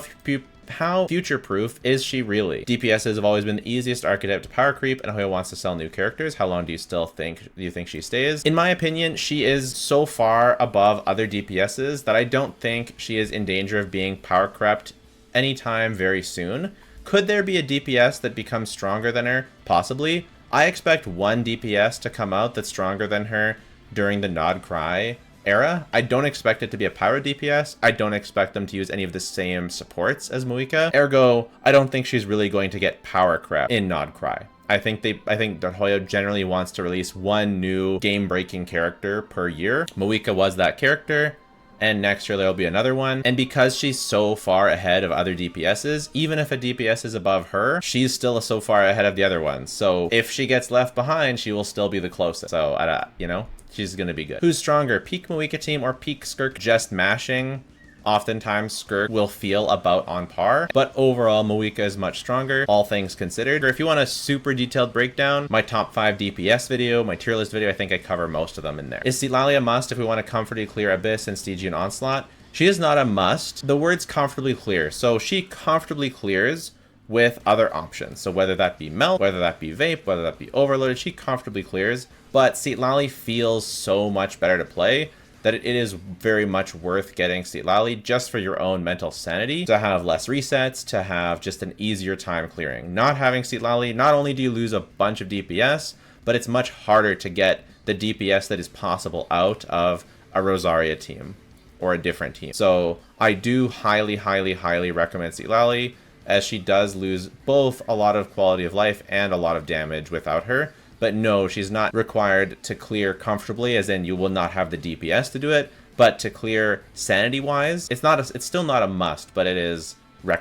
future-proof is she really? DPSs have always been the easiest archetype to power creep, and Hoyo wants to sell new characters. How long do you think she stays? In my opinion, she is so far above other DPSs that I don't think she is in danger of being power crept anytime very soon. Could there be a DPS that becomes stronger than her? Possibly. I expect one DPS to come out that's stronger than her during the Nod Cry era. I don't expect it to be a pyro DPS. I don't expect them to use any of the same supports as MAVUIKA. Ergo, I don't think she's really going to get power crept in Nod Cry. I think that Hoyo generally wants to release one new game-breaking character per year. MAVUIKA was that character, and next year there'll be another one. And because she's so far ahead of other DPSs, even if a DPS is above her, she's still so far ahead of the other ones. So if she gets left behind, she will still be the closest. So, you know, she's going to be good. Who's stronger, peak MAVUIKA team or peak Skirk? Just mashing. Oftentimes Skirk will feel about on par, but overall MAVUIKA is much stronger, all things considered. Or if you want a super detailed breakdown, my top 5 DPS video, my tier list video, I think I cover most of them in there. Is Citlali a must if we want to comfortably clear Abyss and Stygian Onslaught? She is not a must. The word's comfortably clear, so she comfortably clears with other options. So whether that be melt, whether that be vape, whether that be overloaded, she comfortably clears, but Citlali feels so much better to play that it is very much worth getting Citlali just for your own mental sanity, to have less resets, to have just an easier time clearing. Not having Citlali, not only do you lose a bunch of DPS, but it's much harder to get the DPS that is possible out of a Rosaria team or a different team. So I do highly, highly, highly recommend Citlali, as she does lose both a lot of quality of life and a lot of damage without her. But no, she's not required to clear comfortably, as in you will not have the DPS to do it, but to clear sanity-wise, it's still not a must, but it is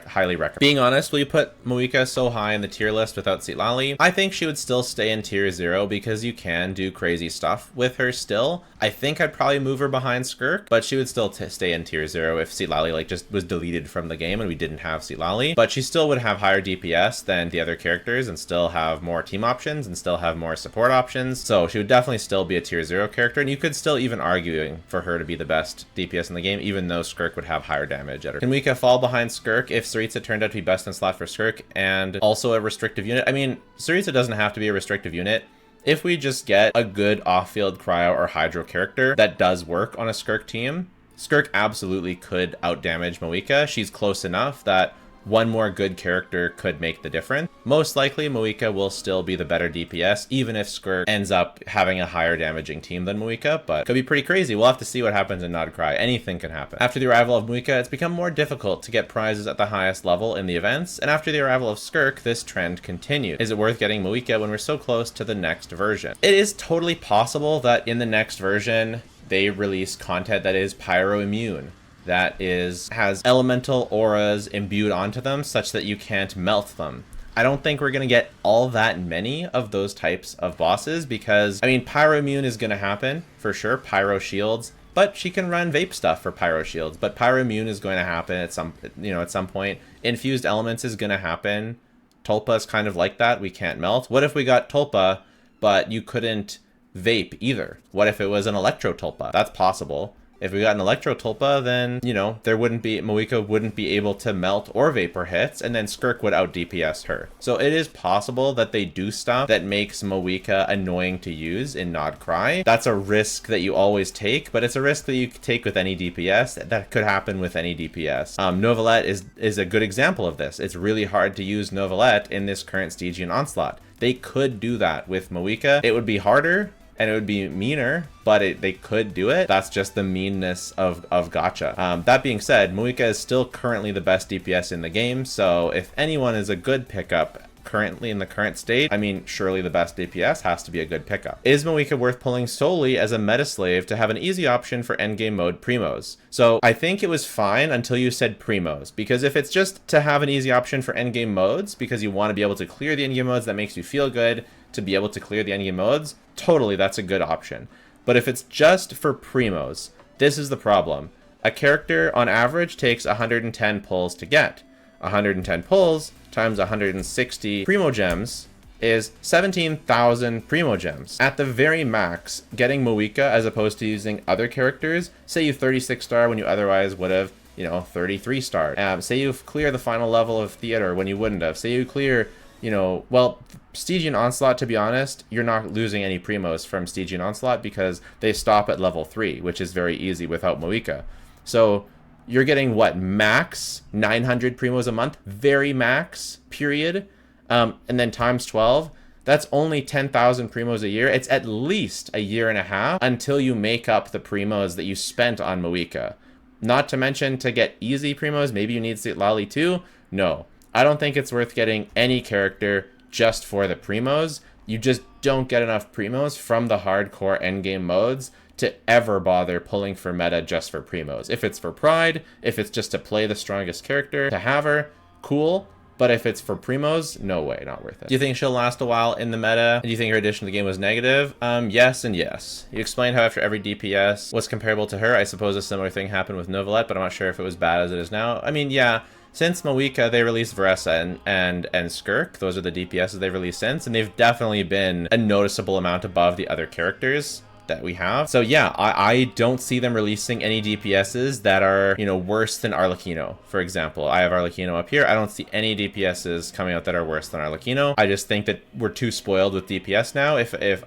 highly recommended. Being honest, will you put MAVUIKA so high in the tier list without Citlali? I think she would still stay in tier 0 because you can do crazy stuff with her still. I think I'd probably move her behind Skirk, but she would still stay in tier 0 if Citlali like just was deleted from the game and we didn't have Citlali. But she still would have higher DPS than the other characters and still have more team options and still have more support options. So she would definitely still be a tier 0 character, and you could still even argue for her to be the best DPS in the game, even though Skirk would have higher damage at her. Can MAVUIKA fall behind Skirk if Saritsa turned out to be best in slot for Skirk and also a restrictive unit? I mean, Saritsa doesn't have to be a restrictive unit. If we just get a good off-field cryo or hydro character that does work on a Skirk team, Skirk absolutely could outdamage MAVUIKA. She's close enough that one more good character could make the difference. Most likely, MAVUIKA will still be the better DPS, even if Skirk ends up having a higher damaging team than MAVUIKA, but could be pretty crazy. We'll have to see what happens in Nod Cry. Anything can happen. After the arrival of MAVUIKA, it's become more difficult to get prizes at the highest level in the events, and after the arrival of Skirk, this trend continued. Is it worth getting MAVUIKA when we're so close to the next version? It is totally possible that in the next version, they release content that is pyro immune, that has elemental auras imbued onto them such that you can't melt them. I don't think we're going to get all that many of those types of bosses because, I mean, pyro immune is going to happen for sure, pyro shields, but she can run vape stuff for pyro shields, but pyro immune is going to happen at some point. Infused elements is going to happen. Tulpa is kind of like that. We can't melt. What if we got Tulpa, but you couldn't vape either? What if it was an electro Tulpa? That's possible. If we got an Electro Tulpa, then, you know, MAVUIKA wouldn't be able to melt or vapor hits, and then Skirk would out DPS her. So it is possible that they do stuff that makes MAVUIKA annoying to use in Nod Cry. That's a risk that you always take, but it's a risk that you take with any DPS. That could happen with any DPS. Novelette is a good example of this. It's really hard to use Novelette in this current Stygian Onslaught. They could do that with MAVUIKA. It would be harder, and it would be meaner, but they could do it. That's just the meanness of gacha. That being said, MAVUIKA is still currently the best DPS in the game, so if anyone is a good pickup currently in the current state, I mean, surely the best DPS has to be a good pickup. Is MAVUIKA worth pulling solely as a meta slave to have an easy option for endgame mode primos? So I think it was fine until you said primos, because if it's just to have an easy option for endgame modes because you want to be able to clear the endgame modes, that makes you feel good to be able to clear the endgame modes, totally, that's a good option. But if it's just for primos, this is the problem. A character on average takes 110 pulls to get. 110 pulls times 160 primo gems is 17,000 primo gems. At the very max, getting MAVUIKA as opposed to using other characters, say you 36 star when you otherwise would have, you know, 33 star. Say you clear the final level of theater when you wouldn't have. Say you clear, you know, well, Stygian Onslaught, to be honest, you're not losing any primos from Stygian Onslaught because they stop at level 3, which is very easy without MAVUIKA. So you're getting, what, max 900 primos a month? Very max, period. And then times 12, that's only 10,000 primos a year. It's at least a year and a half until you make up the primos that you spent on MAVUIKA. Not to mention, to get easy primos, maybe you need Citlali too. No, I don't think it's worth getting any character just for the primos. You just don't get enough primos from the hardcore endgame modes to ever bother pulling for meta just for primos. If it's for pride, if it's just to play the strongest character, to have her, cool. But if it's for primos, no way, not worth it. Do you think she'll last a while in the meta? Do you think her addition to the game was negative? Yes and yes. You explained how after every DPS was comparable to her. I suppose a similar thing happened with Novelette, but I'm not sure if it was bad as it is now. I mean, yeah. Since MAVUIKA, they released Veressa and Skirk. Those are the DPSs they've released since, and they've definitely been a noticeable amount above the other characters that we have. So yeah, I don't see them releasing any DPSs that are, you know, worse than Arlecchino, for example. I have Arlecchino up here. I don't see any DPSs coming out that are worse than Arlecchino. I just think that we're too spoiled with DPS now.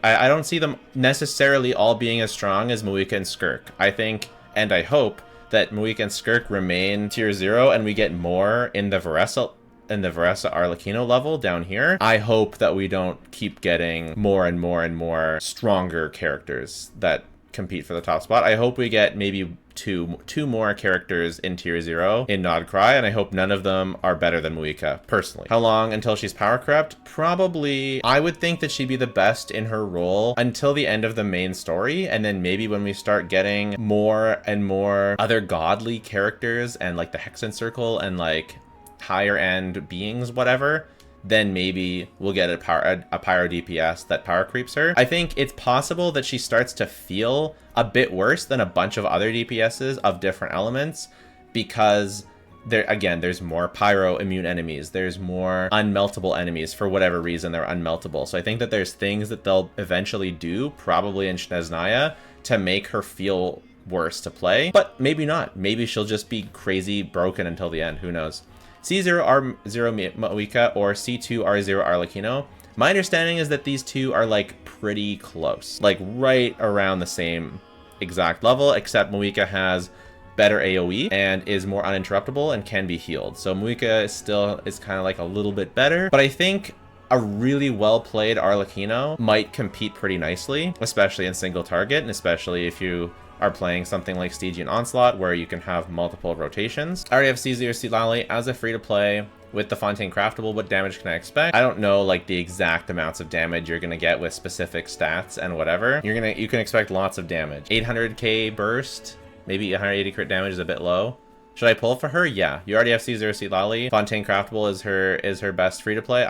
I don't see them necessarily all being as strong as MAVUIKA and Skirk. I think, and I hope, that MAVUIKA and Skirk remain tier 0 and we get more in the Veressa Arlecchino level down here. I hope that we don't keep getting more and more and more stronger characters that compete for the top spot. I hope we get maybe two more characters in tier 0 in Nod Cry, and I hope none of them are better than MAVUIKA, personally. How long until she's power crept? Probably, I would think that she'd be the best in her role until the end of the main story, and then maybe when we start getting more and more other godly characters and like the Hexen Circle and like higher end beings, whatever, then maybe we'll get a pyro DPS that power creeps her. I think it's possible that she starts to feel a bit worse than a bunch of other DPSs of different elements because there's more pyro immune enemies. There's more unmeltable enemies for whatever reason they're unmeltable. So I think that there's things that they'll eventually do, probably in Shenhe Nahida, to make her feel worse to play, but maybe not. Maybe she'll just be crazy broken until the end. Who knows? C0 R0 MAVUIKA or C2 R0 Arlecchino. My understanding is that these two are like pretty close, like right around the same exact level, except MAVUIKA has better AoE and is more uninterruptible and can be healed. So MAVUIKA is kind of like a little bit better, but I think a really well played Arlecchino might compete pretty nicely, especially in single target, and especially if you are playing something like Stygian Onslaught where you can have multiple rotations. I already have C0 Citlali as a free-to-play with the Fontaine Craftable. What damage can I expect? I don't know like the exact amounts of damage you're gonna get with specific stats and whatever. You can expect lots of damage. 800k burst, maybe 180 crit damage is a bit low. Should I pull for her? Yeah. You already have C0 Citlali. Fontaine Craftable is her best free-to-play.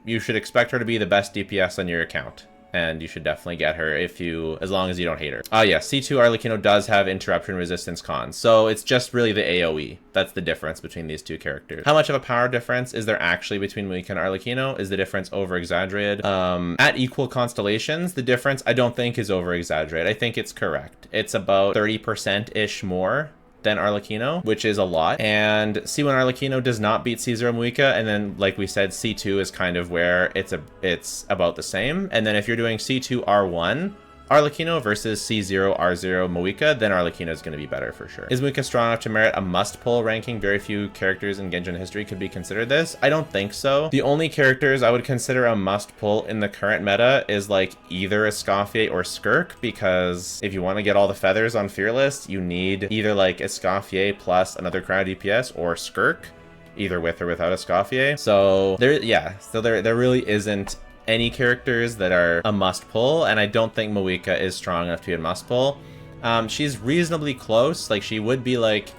You should expect her to be the best DPS on your account. and you should definitely get her as long as you don't hate her. Yeah, C2 Arlecchino does have interruption resistance cons, so it's just really the AoE. That's the difference between these two characters. How much of a power difference is there actually between MAVUIKA and Arlecchino? Is the difference over-exaggerated? At equal constellations, the difference I don't think is over-exaggerated. I think it's correct. It's about 30%-ish more than Arlecchino, which is a lot. And C1 Arlecchino does not beat C0 MAVUIKA, and then like we said, C2 is kind of where it's about the same. And then if you're doing C2 R1 Arlecchino versus C0 R0 MAVUIKA, then Arlecchino is going to be better for sure. Is MAVUIKA strong enough to merit a must-pull ranking? Very few characters in Genshin history could be considered this. I don't think so. The only characters I would consider a must-pull in the current meta is like either Escoffier or Skirk, because if you want to get all the feathers on Fearless, you need either like Escoffier plus another crowd DPS or Skirk, either with or without Escoffier. So there really isn't any characters that are a must pull, and I don't think MAVUIKA is strong enough to be a must pull. She's reasonably close, like she would be like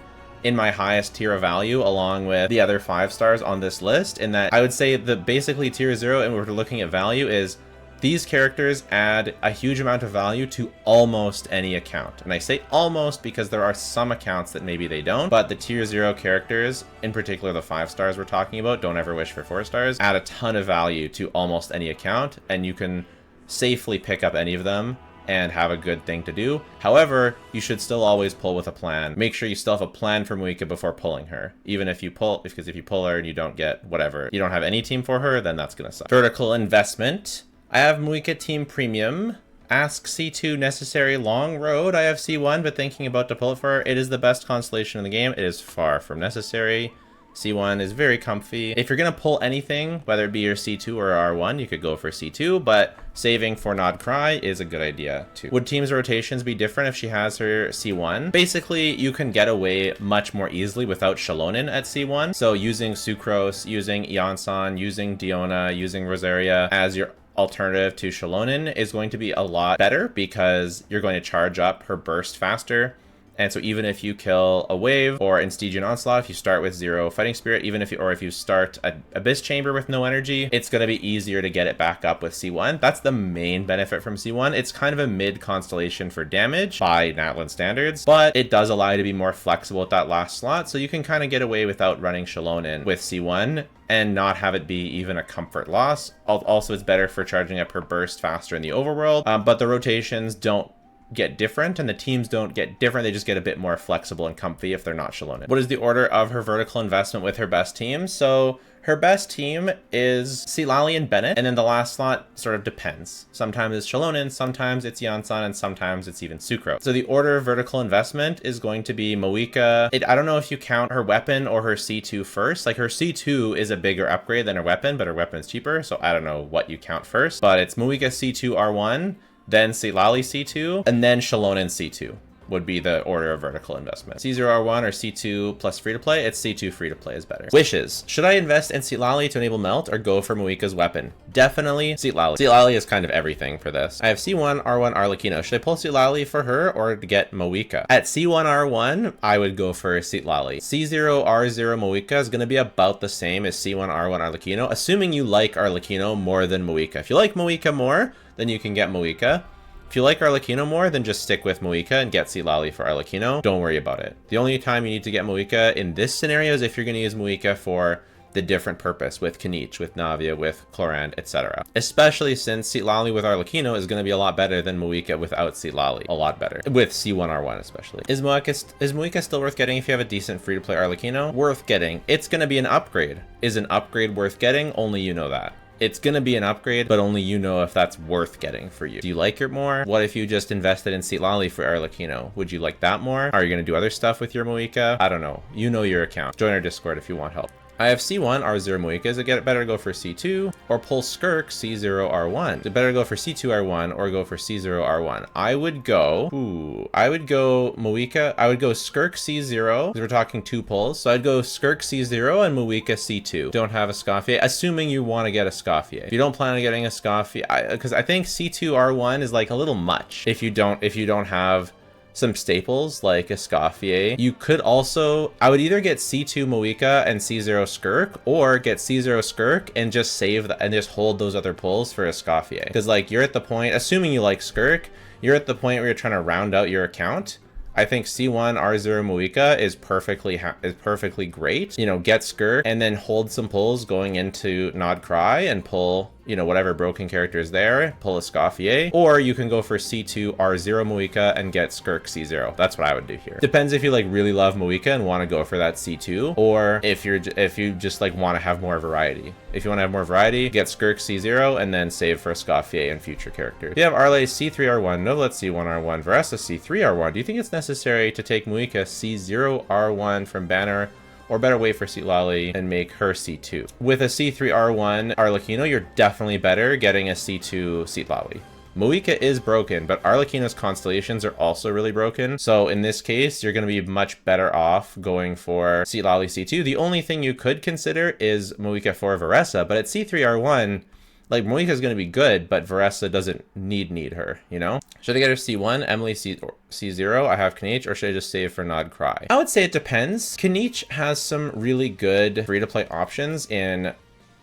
in my highest tier of value along with the other 5 stars on this list, in that I would say that basically tier 0, and we're looking at value, is these characters add a huge amount of value to almost any account. And I say almost because there are some accounts that maybe they don't, but the tier 0 characters, in particular the 5 stars we're talking about, don't ever wish for 4 stars, add a ton of value to almost any account, and you can safely pick up any of them and have a good thing to do. However, you should still always pull with a plan. Make sure you still have a plan for MAVUIKA before pulling her. Even if you pull, because if you pull her and you don't get whatever, you don't have any team for her, then that's gonna suck. Vertical investment. I have MAVUIKA Team Premium. Ask C2 necessary long road. I have C1, but thinking about to pull it for her. It is the best constellation in the game. It is far from necessary. C1 is very comfy. If you're gonna pull anything, whether it be your C2 or R1, you could go for C2, but saving for Nod Cry is a good idea too. Would team's rotations be different if she has her C1? Basically, you can get away much more easily without Shalonin at C1. So using Sucrose, using Yansan, using Diona, using Rosaria as your alternative to Shalonin is going to be a lot better, because you're going to charge up her burst faster. And so even if you kill a wave or in Stygian Onslaught, if you start with 0 Fighting Spirit, even if you start a Abyss Chamber with no energy, it's going to be easier to get it back up with C1. That's the main benefit from C1. It's kind of a mid constellation for damage by Natlan standards, but it does allow you to be more flexible at that last slot, so you can kind of get away without running Shalonin with C1 and not have it be even a comfort loss. Also, it's better for charging up her burst faster in the overworld, but the rotations don't get different and the teams don't get different. They just get a bit more flexible and comfy if they're not Shalonin. What is the order of her vertical investment with her best team? So her best team is Citlali and Bennett, and then the last slot sort of depends. Sometimes it's Shalonin, sometimes it's Yansan, and sometimes it's even Sucrose. So the order of vertical investment is going to be MAVUIKA. I don't know if you count her weapon or her C2 first. Like her C2 is a bigger upgrade than her weapon, but her weapon's cheaper, so I don't know what you count first. But it's MAVUIKA C2 R1, then Citlali C2, and then Shalonin C2 would be the order of vertical investment. C0R1 or C2 plus free-to-play? It's C2 free-to-play is better. Wishes. Should I invest in Citlali to enable melt or go for MAVUIKA's weapon? Definitely Citlali. Citlali is kind of everything for this. I have C1, R1, Arlecchino. Should I pull Citlali for her or to get MAVUIKA? At C1, R1, I would go for Citlali. C0, R0 MAVUIKA is going to be about the same as C1, R1, Arlecchino, assuming you like Arlecchino more than MAVUIKA. If you like MAVUIKA more, then you can get MAVUIKA. If you like Arlecchino more, then just stick with MAVUIKA and get Citlali for Arlecchino. Don't worry about it. The only time you need to get MAVUIKA in this scenario is if you're going to use MAVUIKA for the different purpose with Knight, with Navia, with Clorand, etc. Especially since Citlali with Arlecchino is going to be a lot better than MAVUIKA without Citlali. A lot better. With C1R1 especially. Is MAVUIKA still worth getting if you have a decent free-to-play Arlecchino? Worth getting. It's going to be an upgrade. Is an upgrade worth getting? Only you know that. It's going to be an upgrade, but only you know if that's worth getting for you. Do you like it more? What if you just invested in Citlali for Arlecchino? Would you like that more? Are you going to do other stuff with your MAVUIKA? I don't know. You know your account. Join our Discord if you want help. I have C1, R0 MAVUIKA. Is it better to go for C2 or pull Skirk C0, R1? Is it better to go for C2, R1 or go for C0, R1? I would go MAVUIKA. I would go Skirk C0 because we're talking 2 pulls. So I'd go Skirk C0 and MAVUIKA C2. Don't have Escoffier, assuming you want to get Escoffier. If you don't plan on getting Escoffier, because I think C2, R1 is like a little much if you don't have some staples like Escoffier. You could also, I would either get C2 MAVUIKA and C0 Skirk, or get C0 Skirk and just save and just hold those other pulls for Escoffier. Because like you're at the point, assuming you like Skirk, you're at the point where you're trying to round out your account. I think C1 R0 MAVUIKA is perfectly great. You know, get Skirk and then hold some pulls going into Nod Cry and pull, you know, whatever broken character is there, pull Escoffier. Or you can go for C2 R0 MAVUIKA and get Skirk C0. That's what I would do here. Depends if you like really love MAVUIKA and want to go for that C2, or if you just like want to have more variety. If you want to have more variety, get Skirk C0 and then save for Escoffier and future characters. You have Arle C3R1, Novelet C1R1, Varessa C3R1. Do you think it's necessary to take MAVUIKA C0R1 from banner, or better wait for Citlali and make her C2? With a C3R1 Arlecchino, you're definitely better getting a C2 Citlali. MAVUIKA is broken, but Arlecchino's constellations are also really broken. So in this case, you're going to be much better off going for Citlali C2. The only thing you could consider is MAVUIKA for Varessa, but at C3R1, like MAVUIKA is going to be good, but Varessa doesn't need her, you know? Should I get her C1, Emily C0, I have Keqing, or should I just save for Nod Cry? I would say it depends. Keqing has some really good free-to-play options in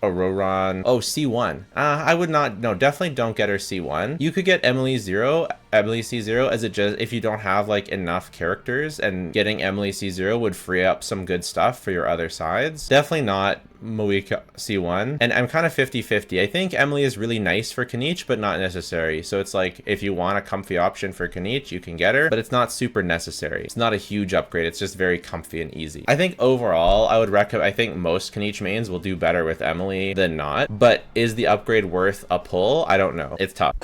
Auroron. Oh, C1. I would not, no, definitely don't get her C1. You could get Emily C0 as it just, if you don't have like enough characters, and getting Emily C0 would free up some good stuff for your other sides. Definitely not MAVUIKA C1. And I'm kind of 50-50. I think Emily is really nice for Keqing, but not necessary. So it's like, if you want a comfy option for Keqing, you can get her, but it's not super necessary. It's not a huge upgrade. It's just very comfy and easy. I think overall, I think most Keqing mains will do better with Emily than not, but is the upgrade worth a pull? I don't know. It's tough.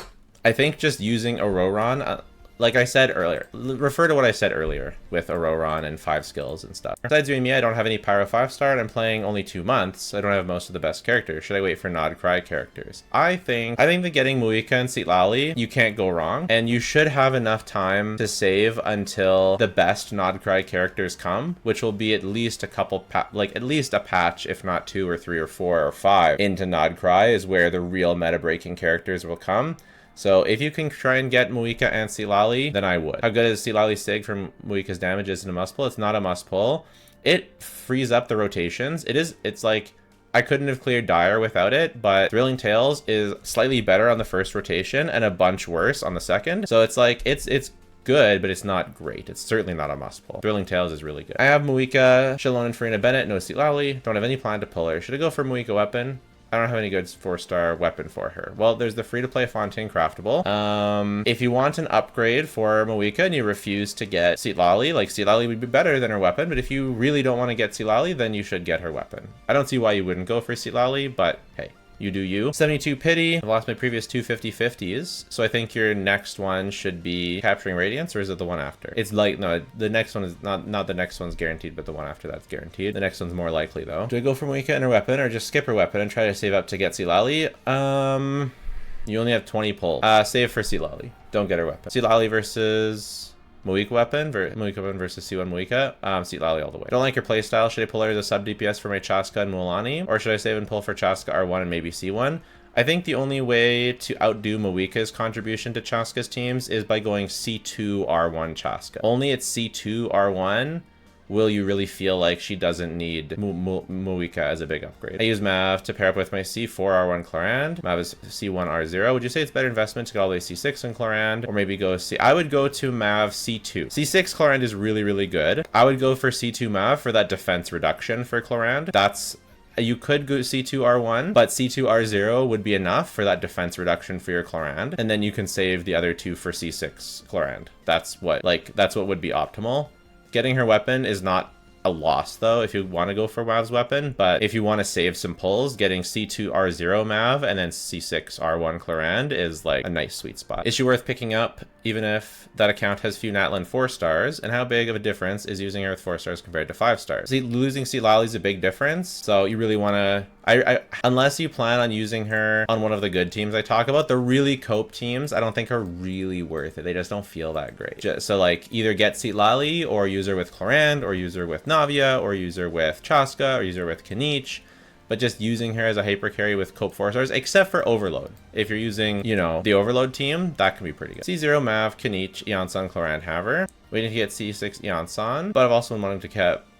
I think just using Auroron, like I said earlier, refer to what I said earlier with Auroron and 5 skills and stuff. Besides yoimiya, I don't have any Pyro 5-star, and I'm playing only 2 months. I don't have most of the best characters. Should I wait for Nod Cry characters? I think that getting MAVUIKA and Citlali, you can't go wrong, and you should have enough time to save until the best Nod Cry characters come, which will be at least a couple, at least a patch, if not 2 or 3 or 4 or 5 into Nod Cry is where the real meta-breaking characters will come. So if you can try and get MAVUIKA and Citlali, then I would. How good is Citlali Sig from MAVUIKA's damage? Isn't a must pull? It's not a must pull. It frees up the rotations. It's like, I couldn't have cleared Dire without it, but Thrilling Tales is slightly better on the first rotation and a bunch worse on the second. So it's like, it's good, but it's not great. It's certainly not a must pull. Thrilling Tales is really good. I have MAVUIKA, Shalon and Farina Bennett, no Citlali. Don't have any plan to pull her. Should I go for MAVUIKA weapon? I don't have any good 4-star weapon for her. Well, there's the free-to-play Fontaine Craftable. If you want an upgrade for MAVUIKA and you refuse to get Citlali, like Citlali would be better than her weapon, but if you really don't want to get Citlali, then you should get her weapon. I don't see why you wouldn't go for Citlali, but hey. You do you. 72 pity. I've lost my previous 2 50-50s. So I think your next one should be Capturing Radiance, or is it the one after? It's like, no, the next one is not the next one's guaranteed, but the one after that's guaranteed. The next one's more likely though. Do I go for MAVUIKA and her weapon, or just skip her weapon and try to save up to get Citlali? You only have 20 pulls. Save for Citlali. Don't get her weapon. Citlali versus MAVUIKA weapon versus C1 MAVUIKA. Citlali all the way. Don't like your playstyle. Should I pull her as a sub DPS for my Chaska and Mualani? Or should I save and pull for Chaska R1 and maybe C1? I think the only way to outdo MAVUIKA's contribution to Chaska's teams is by going C2 R1 Chaska. Only at C2 R1 will you really feel like she doesn't need MAVUIKA as a big upgrade. I use Mav to pair up with my C4 R1 Clorand. Mav is C1 R0. Would you say it's better investment to go all the way C6 in Clorand, or maybe go I would go to Mav C2. C6 Clorand is really, really good. I would go for C2 Mav for that defense reduction for Clorand. You could go C2 R1, but C2 R0 would be enough for that defense reduction for your Clorand, and then you can save the other 2 for C6 Clorand. That's what would be optimal. Getting her weapon is not a loss though if you want to go for Mav's weapon, but if you want to save some pulls, getting C2 R0 Mav and then C6 R1 Clorand is like a nice sweet spot. Is she worth picking up even if that account has few Natlan 4 stars? And how big of a difference is using her with 4 stars compared to 5 stars? See, losing Citlali is a big difference, so you really want to, unless you plan on using her on one of the good teams I talk about, the really cope teams I don't think are really worth it. They just don't feel that great. So like either get Citlali or use her with Clorand, or use her with Navia, or use her with Chaska, or use her with Keqing. but just using her as a hyper carry with cope 4 stars, except for overload. If you're using, you know, the overload team, that can be pretty good. C0, Mav, Kenichi, Yansan, Clorant, Haver. Waiting to get C6 Yansan, but I've also been wanting to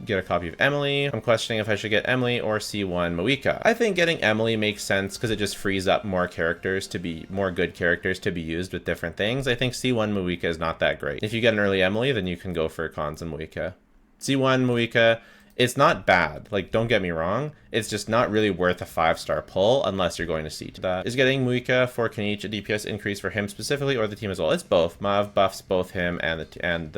get a copy of Emily. I'm questioning if I should get Emily or C1 MAVUIKA. I think getting Emily makes sense because it just frees up more characters to be, more good characters to be used with different things. I think C1 MAVUIKA is not that great. If you get an early Emily, then you can go for Cons and MAVUIKA. C1 MAVUIKA, it's not bad, like, don't get me wrong, it's just not really worth a 5-star pull unless you're going to see to that. Is getting MAVUIKA for Kenichi a DPS increase for him specifically or the team as well? It's both. Mav buffs both him and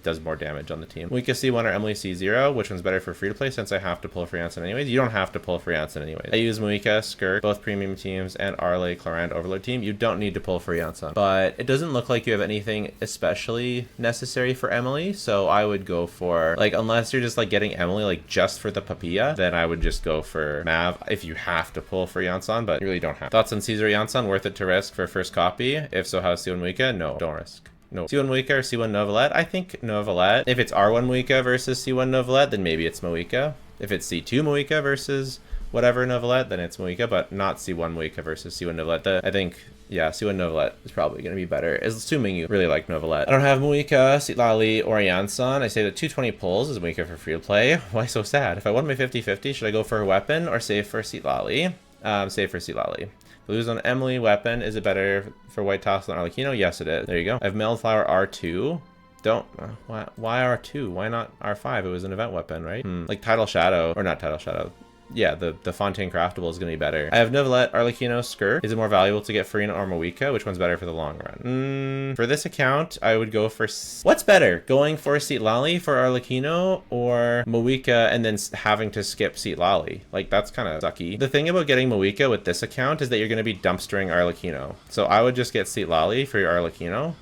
does more damage on the team. MAVUIKA C1 or Emily C0, which one's better for free to play since I have to pull for Yansan anyways? You don't have to pull for Yansan anyways. I use MAVUIKA, Skirk, both premium teams, and Arlecchino, Clorant overload team. You don't need to pull for Yansan. But it doesn't look like you have anything especially necessary for Emily, so I would go for, like, unless you're just like getting Emily like just for the papilla, then I would just go for Mav if you have to pull for Yansan, but you really don't have. Thoughts on Caesar Yansan? Worth it to risk for first copy? If so, how's C1 MAVUIKA? No, don't risk. No. C1 MAVUIKA or C1 Novelette? I think Novelette. If it's R1 MAVUIKA versus C1 Novelette, then maybe it's MAVUIKA. If it's C2 MAVUIKA versus whatever Novelette, then it's MAVUIKA, but not C1 MAVUIKA versus C1 Novelette. I think, yeah, C1 Novelette is probably going to be better, assuming you really like Novelette. I don't have MAVUIKA, Citlali, or Yansan. I say that 220 pulls is MAVUIKA for free to play. Why so sad? If I won my 50-50, should I go for her weapon or save for Citlali? Save for Citlali. Lose on Emily weapon. Is it better for White Tassel than Arlecchino? Yes, it is. There you go. I have Meldflower R2. Don't, why R2? Why not R5? It was an event weapon, right? Like Tidal Shadow, or not Tidal Shadow. Yeah, the Fontaine Craftable is going to be better. I have Novelette, Arlecchino, Skirk. Is it more valuable to get Farina or MAVUIKA? Which one's better for the long run? For this account, I would go for... What's better? Going for Citlali for Arlecchino or MAVUIKA and then having to skip Citlali? Like, that's kind of sucky. The thing about getting MAVUIKA with this account is that you're going to be dumpstering Arlecchino. So I would just get Citlali for your Arlecchino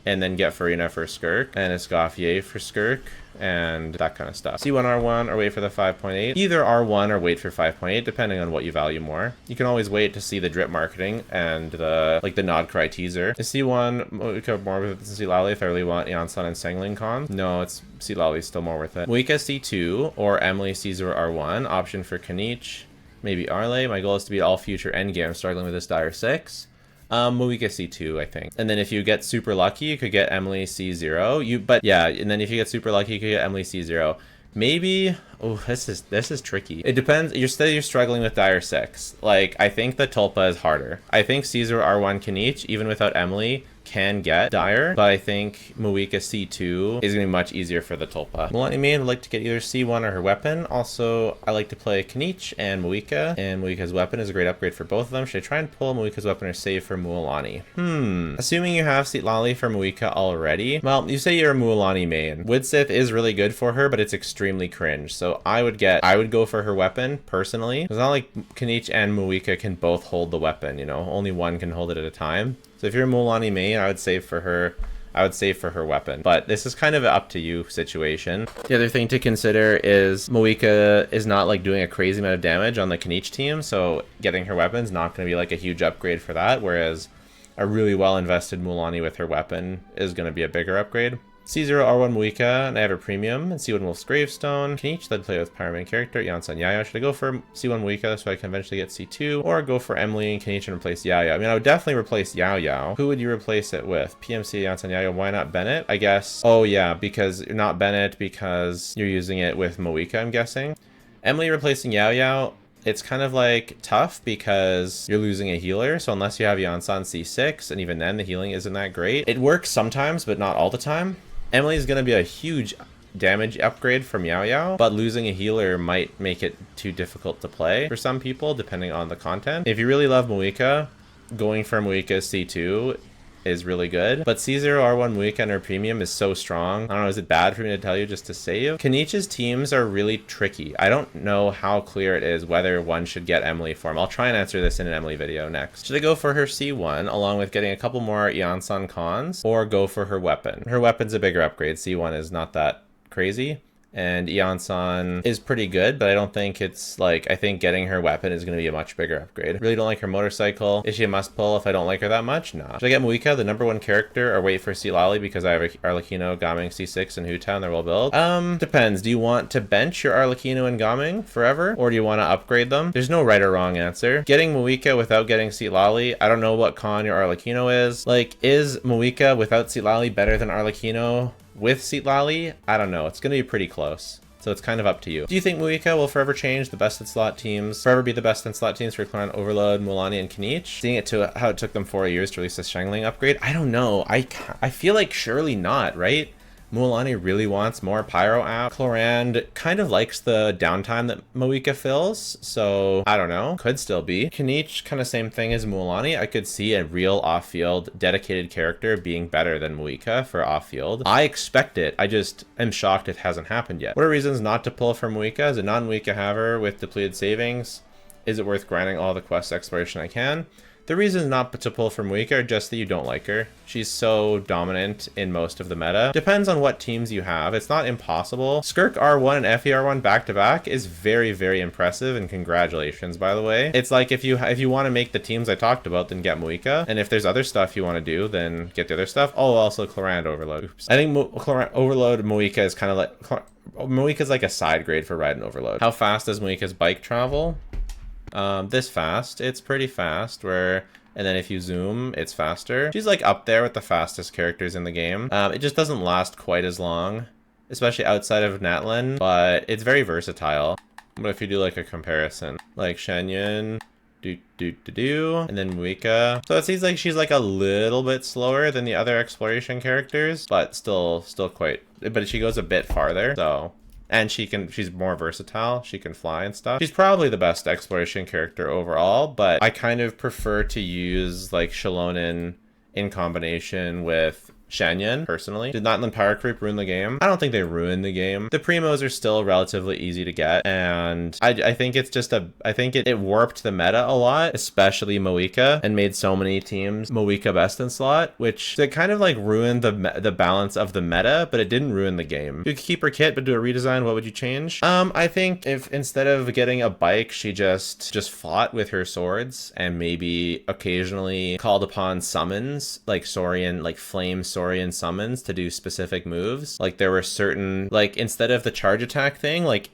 and then get Farina for Skirk and Escoffier for Skirk and that kind of stuff. C1 R1 or wait for the 5.8. Either R1 or wait for 5.8 depending on what you value more. You can always wait to see the drip marketing and the like the Nod Cry teaser. Is C1 MAVUIKA more worth it than Citlali if I really want Yansan and Sengling Con? No, it's Citlali still more worth it. MAVUIKA C2 or Emily C0 R1. Option for Kenichi. Maybe Arle. My goal is to beat all future endgames struggling with this dire 6. MAVUIKA C2, I think. And then if you get super lucky, you could get Emily C0. But yeah, and then if you get super lucky, you could get Emily C0. Maybe, oh, this is tricky. It depends. You're struggling with dire 6. Like, I think the Tulpa is harder. I think C0 R1 Kenichi, even without Emily, can get dire, but I think MAVUIKA C2 is going to be much easier for the Tulpa. Melanie Main would like to get either C1 or her weapon. Also, I like to play Kenichi and MAVUIKA's weapon is a great upgrade for both of them. Should I try and pull MAVUIKA's weapon or save for Mualani? Assuming you have Citlali for MAVUIKA already, well, you say you're a Mualani main. Widsith is really good for her, but it's extremely cringe. So I would go for her weapon, personally. It's not like Kenichi and MAVUIKA can both hold the weapon, you know? Only one can hold it at a time. So if you're a Mualani main, I would save for her. I would save for her weapon. But this is kind of an up to you situation. The other thing to consider is MAVUIKA is not like doing a crazy amount of damage on the Kenichi team, so getting her weapon is not going to be like a huge upgrade for that, whereas a really well invested Mualani with her weapon is going to be a bigger upgrade. C0 R1 MAVUIKA, and I have a premium, and C1 Wolf's Gravestone. Kenichi, let play with Pyroman character, Yansan Yayo. Should I go for C1 MAVUIKA so I can eventually get C2, or go for Emily and Kenichi and replace Yayo? I mean, I would definitely replace Yayo. Who would you replace it with? PMC, Yansan Yayo, why not Bennett? I guess, oh yeah, because you're not Bennett because you're using it with MAVUIKA, I'm guessing. Emily replacing Yayo, it's kind of like tough because you're losing a healer. So unless you have Yansan C6, and even then the healing isn't that great. It works sometimes, but not all the time. Emily is going to be a huge damage upgrade from Yao Yao, but losing a healer might make it too difficult to play for some people, depending on the content. If you really love MAVUIKA, going for MAVUIKA C2 is really good, but C0 R1 MAVUIKA and her premium is so strong. I don't know, is it bad for me to tell you just to save? Kenichi's teams are really tricky. I don't know how clear it is whether one should get Emily for him. I'll try and answer this in an Emily video next. Should I go for her C1 along with getting a couple more Yansan cons, or go for her weapon? Her weapon's a bigger upgrade. C1 is not that crazy. And Eon-san is pretty good, but I don't think it's like, I think getting her weapon is going to be a much bigger upgrade. Really don't like her motorcycle. Is she a must pull if I don't like her that much? Nah. Should I get MAVUIKA, the #1 character, or wait for Citlali because I have Arlecchino, Gaming, C6, and Huta, and they're well built? Depends. Do you want to bench your Arlecchino and Gaming forever, or do you want to upgrade them? There's no right or wrong answer. Getting MAVUIKA without getting Citlali, I don't know what con your Arlecchino is. Like, is MAVUIKA without Citlali better than Arlecchino with Citlali? I don't know. It's going to be pretty close. So it's kind of up to you. Do you think MAVUIKA will forever change the best in slot teams? Forever be the best in slot teams for Clan Overload, Mulaney, and Keqing? Seeing it to how it took them 4 years to release this Shangling upgrade? I don't know. I feel like surely not, right? Mulaney really wants more Pyro app. Clorand kind of likes the downtime that MAVUIKA fills, so I don't know. Could still be. Keqing, kind of same thing as Mulaney. I could see a real off-field dedicated character being better than MAVUIKA for off-field. I expect it. I just am shocked it hasn't happened yet. What are reasons not to pull for MAVUIKA? As a non-MAVUIKA haver with depleted savings, is it worth grinding all the quest exploration I can? The reasons not to pull from MAVUIKA are just that you don't like her. She's so dominant in most of the meta. Depends on what teams you have. It's not impossible. Skirk R1 and FER1 back-to-back is very, very impressive, and congratulations, by the way. It's like if you want to make the teams I talked about, then get MAVUIKA. And if there's other stuff you want to do, then get the other stuff. Oh, also Clorand Overload. Oops. I think Clorand Overload MAVUIKA is kind of like... MAVUIKA is like a side grade for Raiden Overload. How fast does MAVUIKA's bike travel? This fast. It's pretty fast, and then if you zoom, it's faster. She's like up there with the fastest characters in the game. It just doesn't last quite as long, especially outside of Natlan, but it's very versatile. What if you do like a comparison? Like Shenhe, and then MAVUIKA. So it seems like she's like a little bit slower than the other exploration characters, but still quite, but she goes a bit farther, so. And she's more versatile. She can fly and stuff. She's probably the best exploration character overall, but I kind of prefer to use like Xilonen in combination with Shenhe, personally. Did Natlan Power Creep ruin the game? I don't think they ruined the game. The primos are still relatively easy to get, and I think it's just I think it warped the meta a lot, especially MAVUIKA, and made so many teams MAVUIKA best in slot, which it kind of like ruined the balance of the meta, but it didn't ruin the game. You could keep her kit, but do a redesign, what would you change? I think if instead of getting a bike, she just fought with her swords and maybe occasionally called upon summons, like Saurian, like flame Saurian summons to do specific moves. Like there were certain, like instead of the charge attack thing, like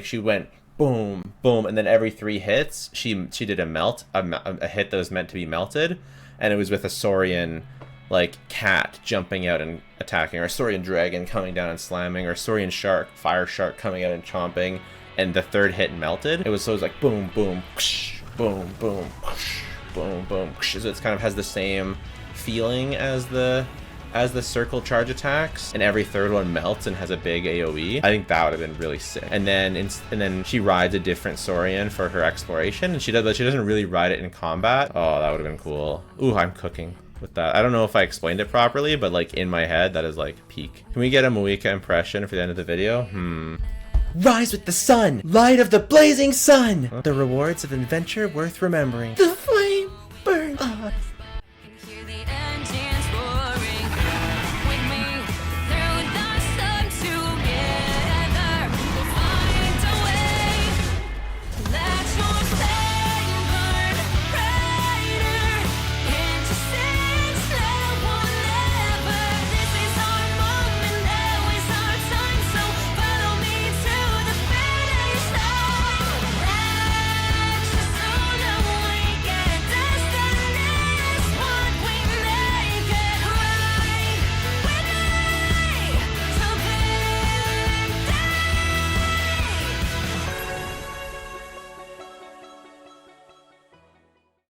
she went boom, boom, and then every 3 hits, she did a hit that was meant to be melted, and it was with a Saurian like cat jumping out and attacking, or a Saurian dragon coming down and slamming, or a Saurian shark, fire shark coming out and chomping, and the 3rd hit melted. It was like boom, boom, whoosh, boom, boom, whoosh, boom, boom, whoosh. So it's kind of has the same feeling as the circle charge attacks, and every 3rd one melts and has a big AoE. I think that would have been really sick. And then she rides a different Saurian for her exploration, and she doesn't really ride it in combat. Oh, that would have been cool. Ooh, I'm cooking with that. I don't know if I explained it properly, but like in my head, that is like peak. Can we get a MAVUIKA impression for the end of the video? Rise with the sun, light of the blazing sun. The rewards of adventure worth remembering. The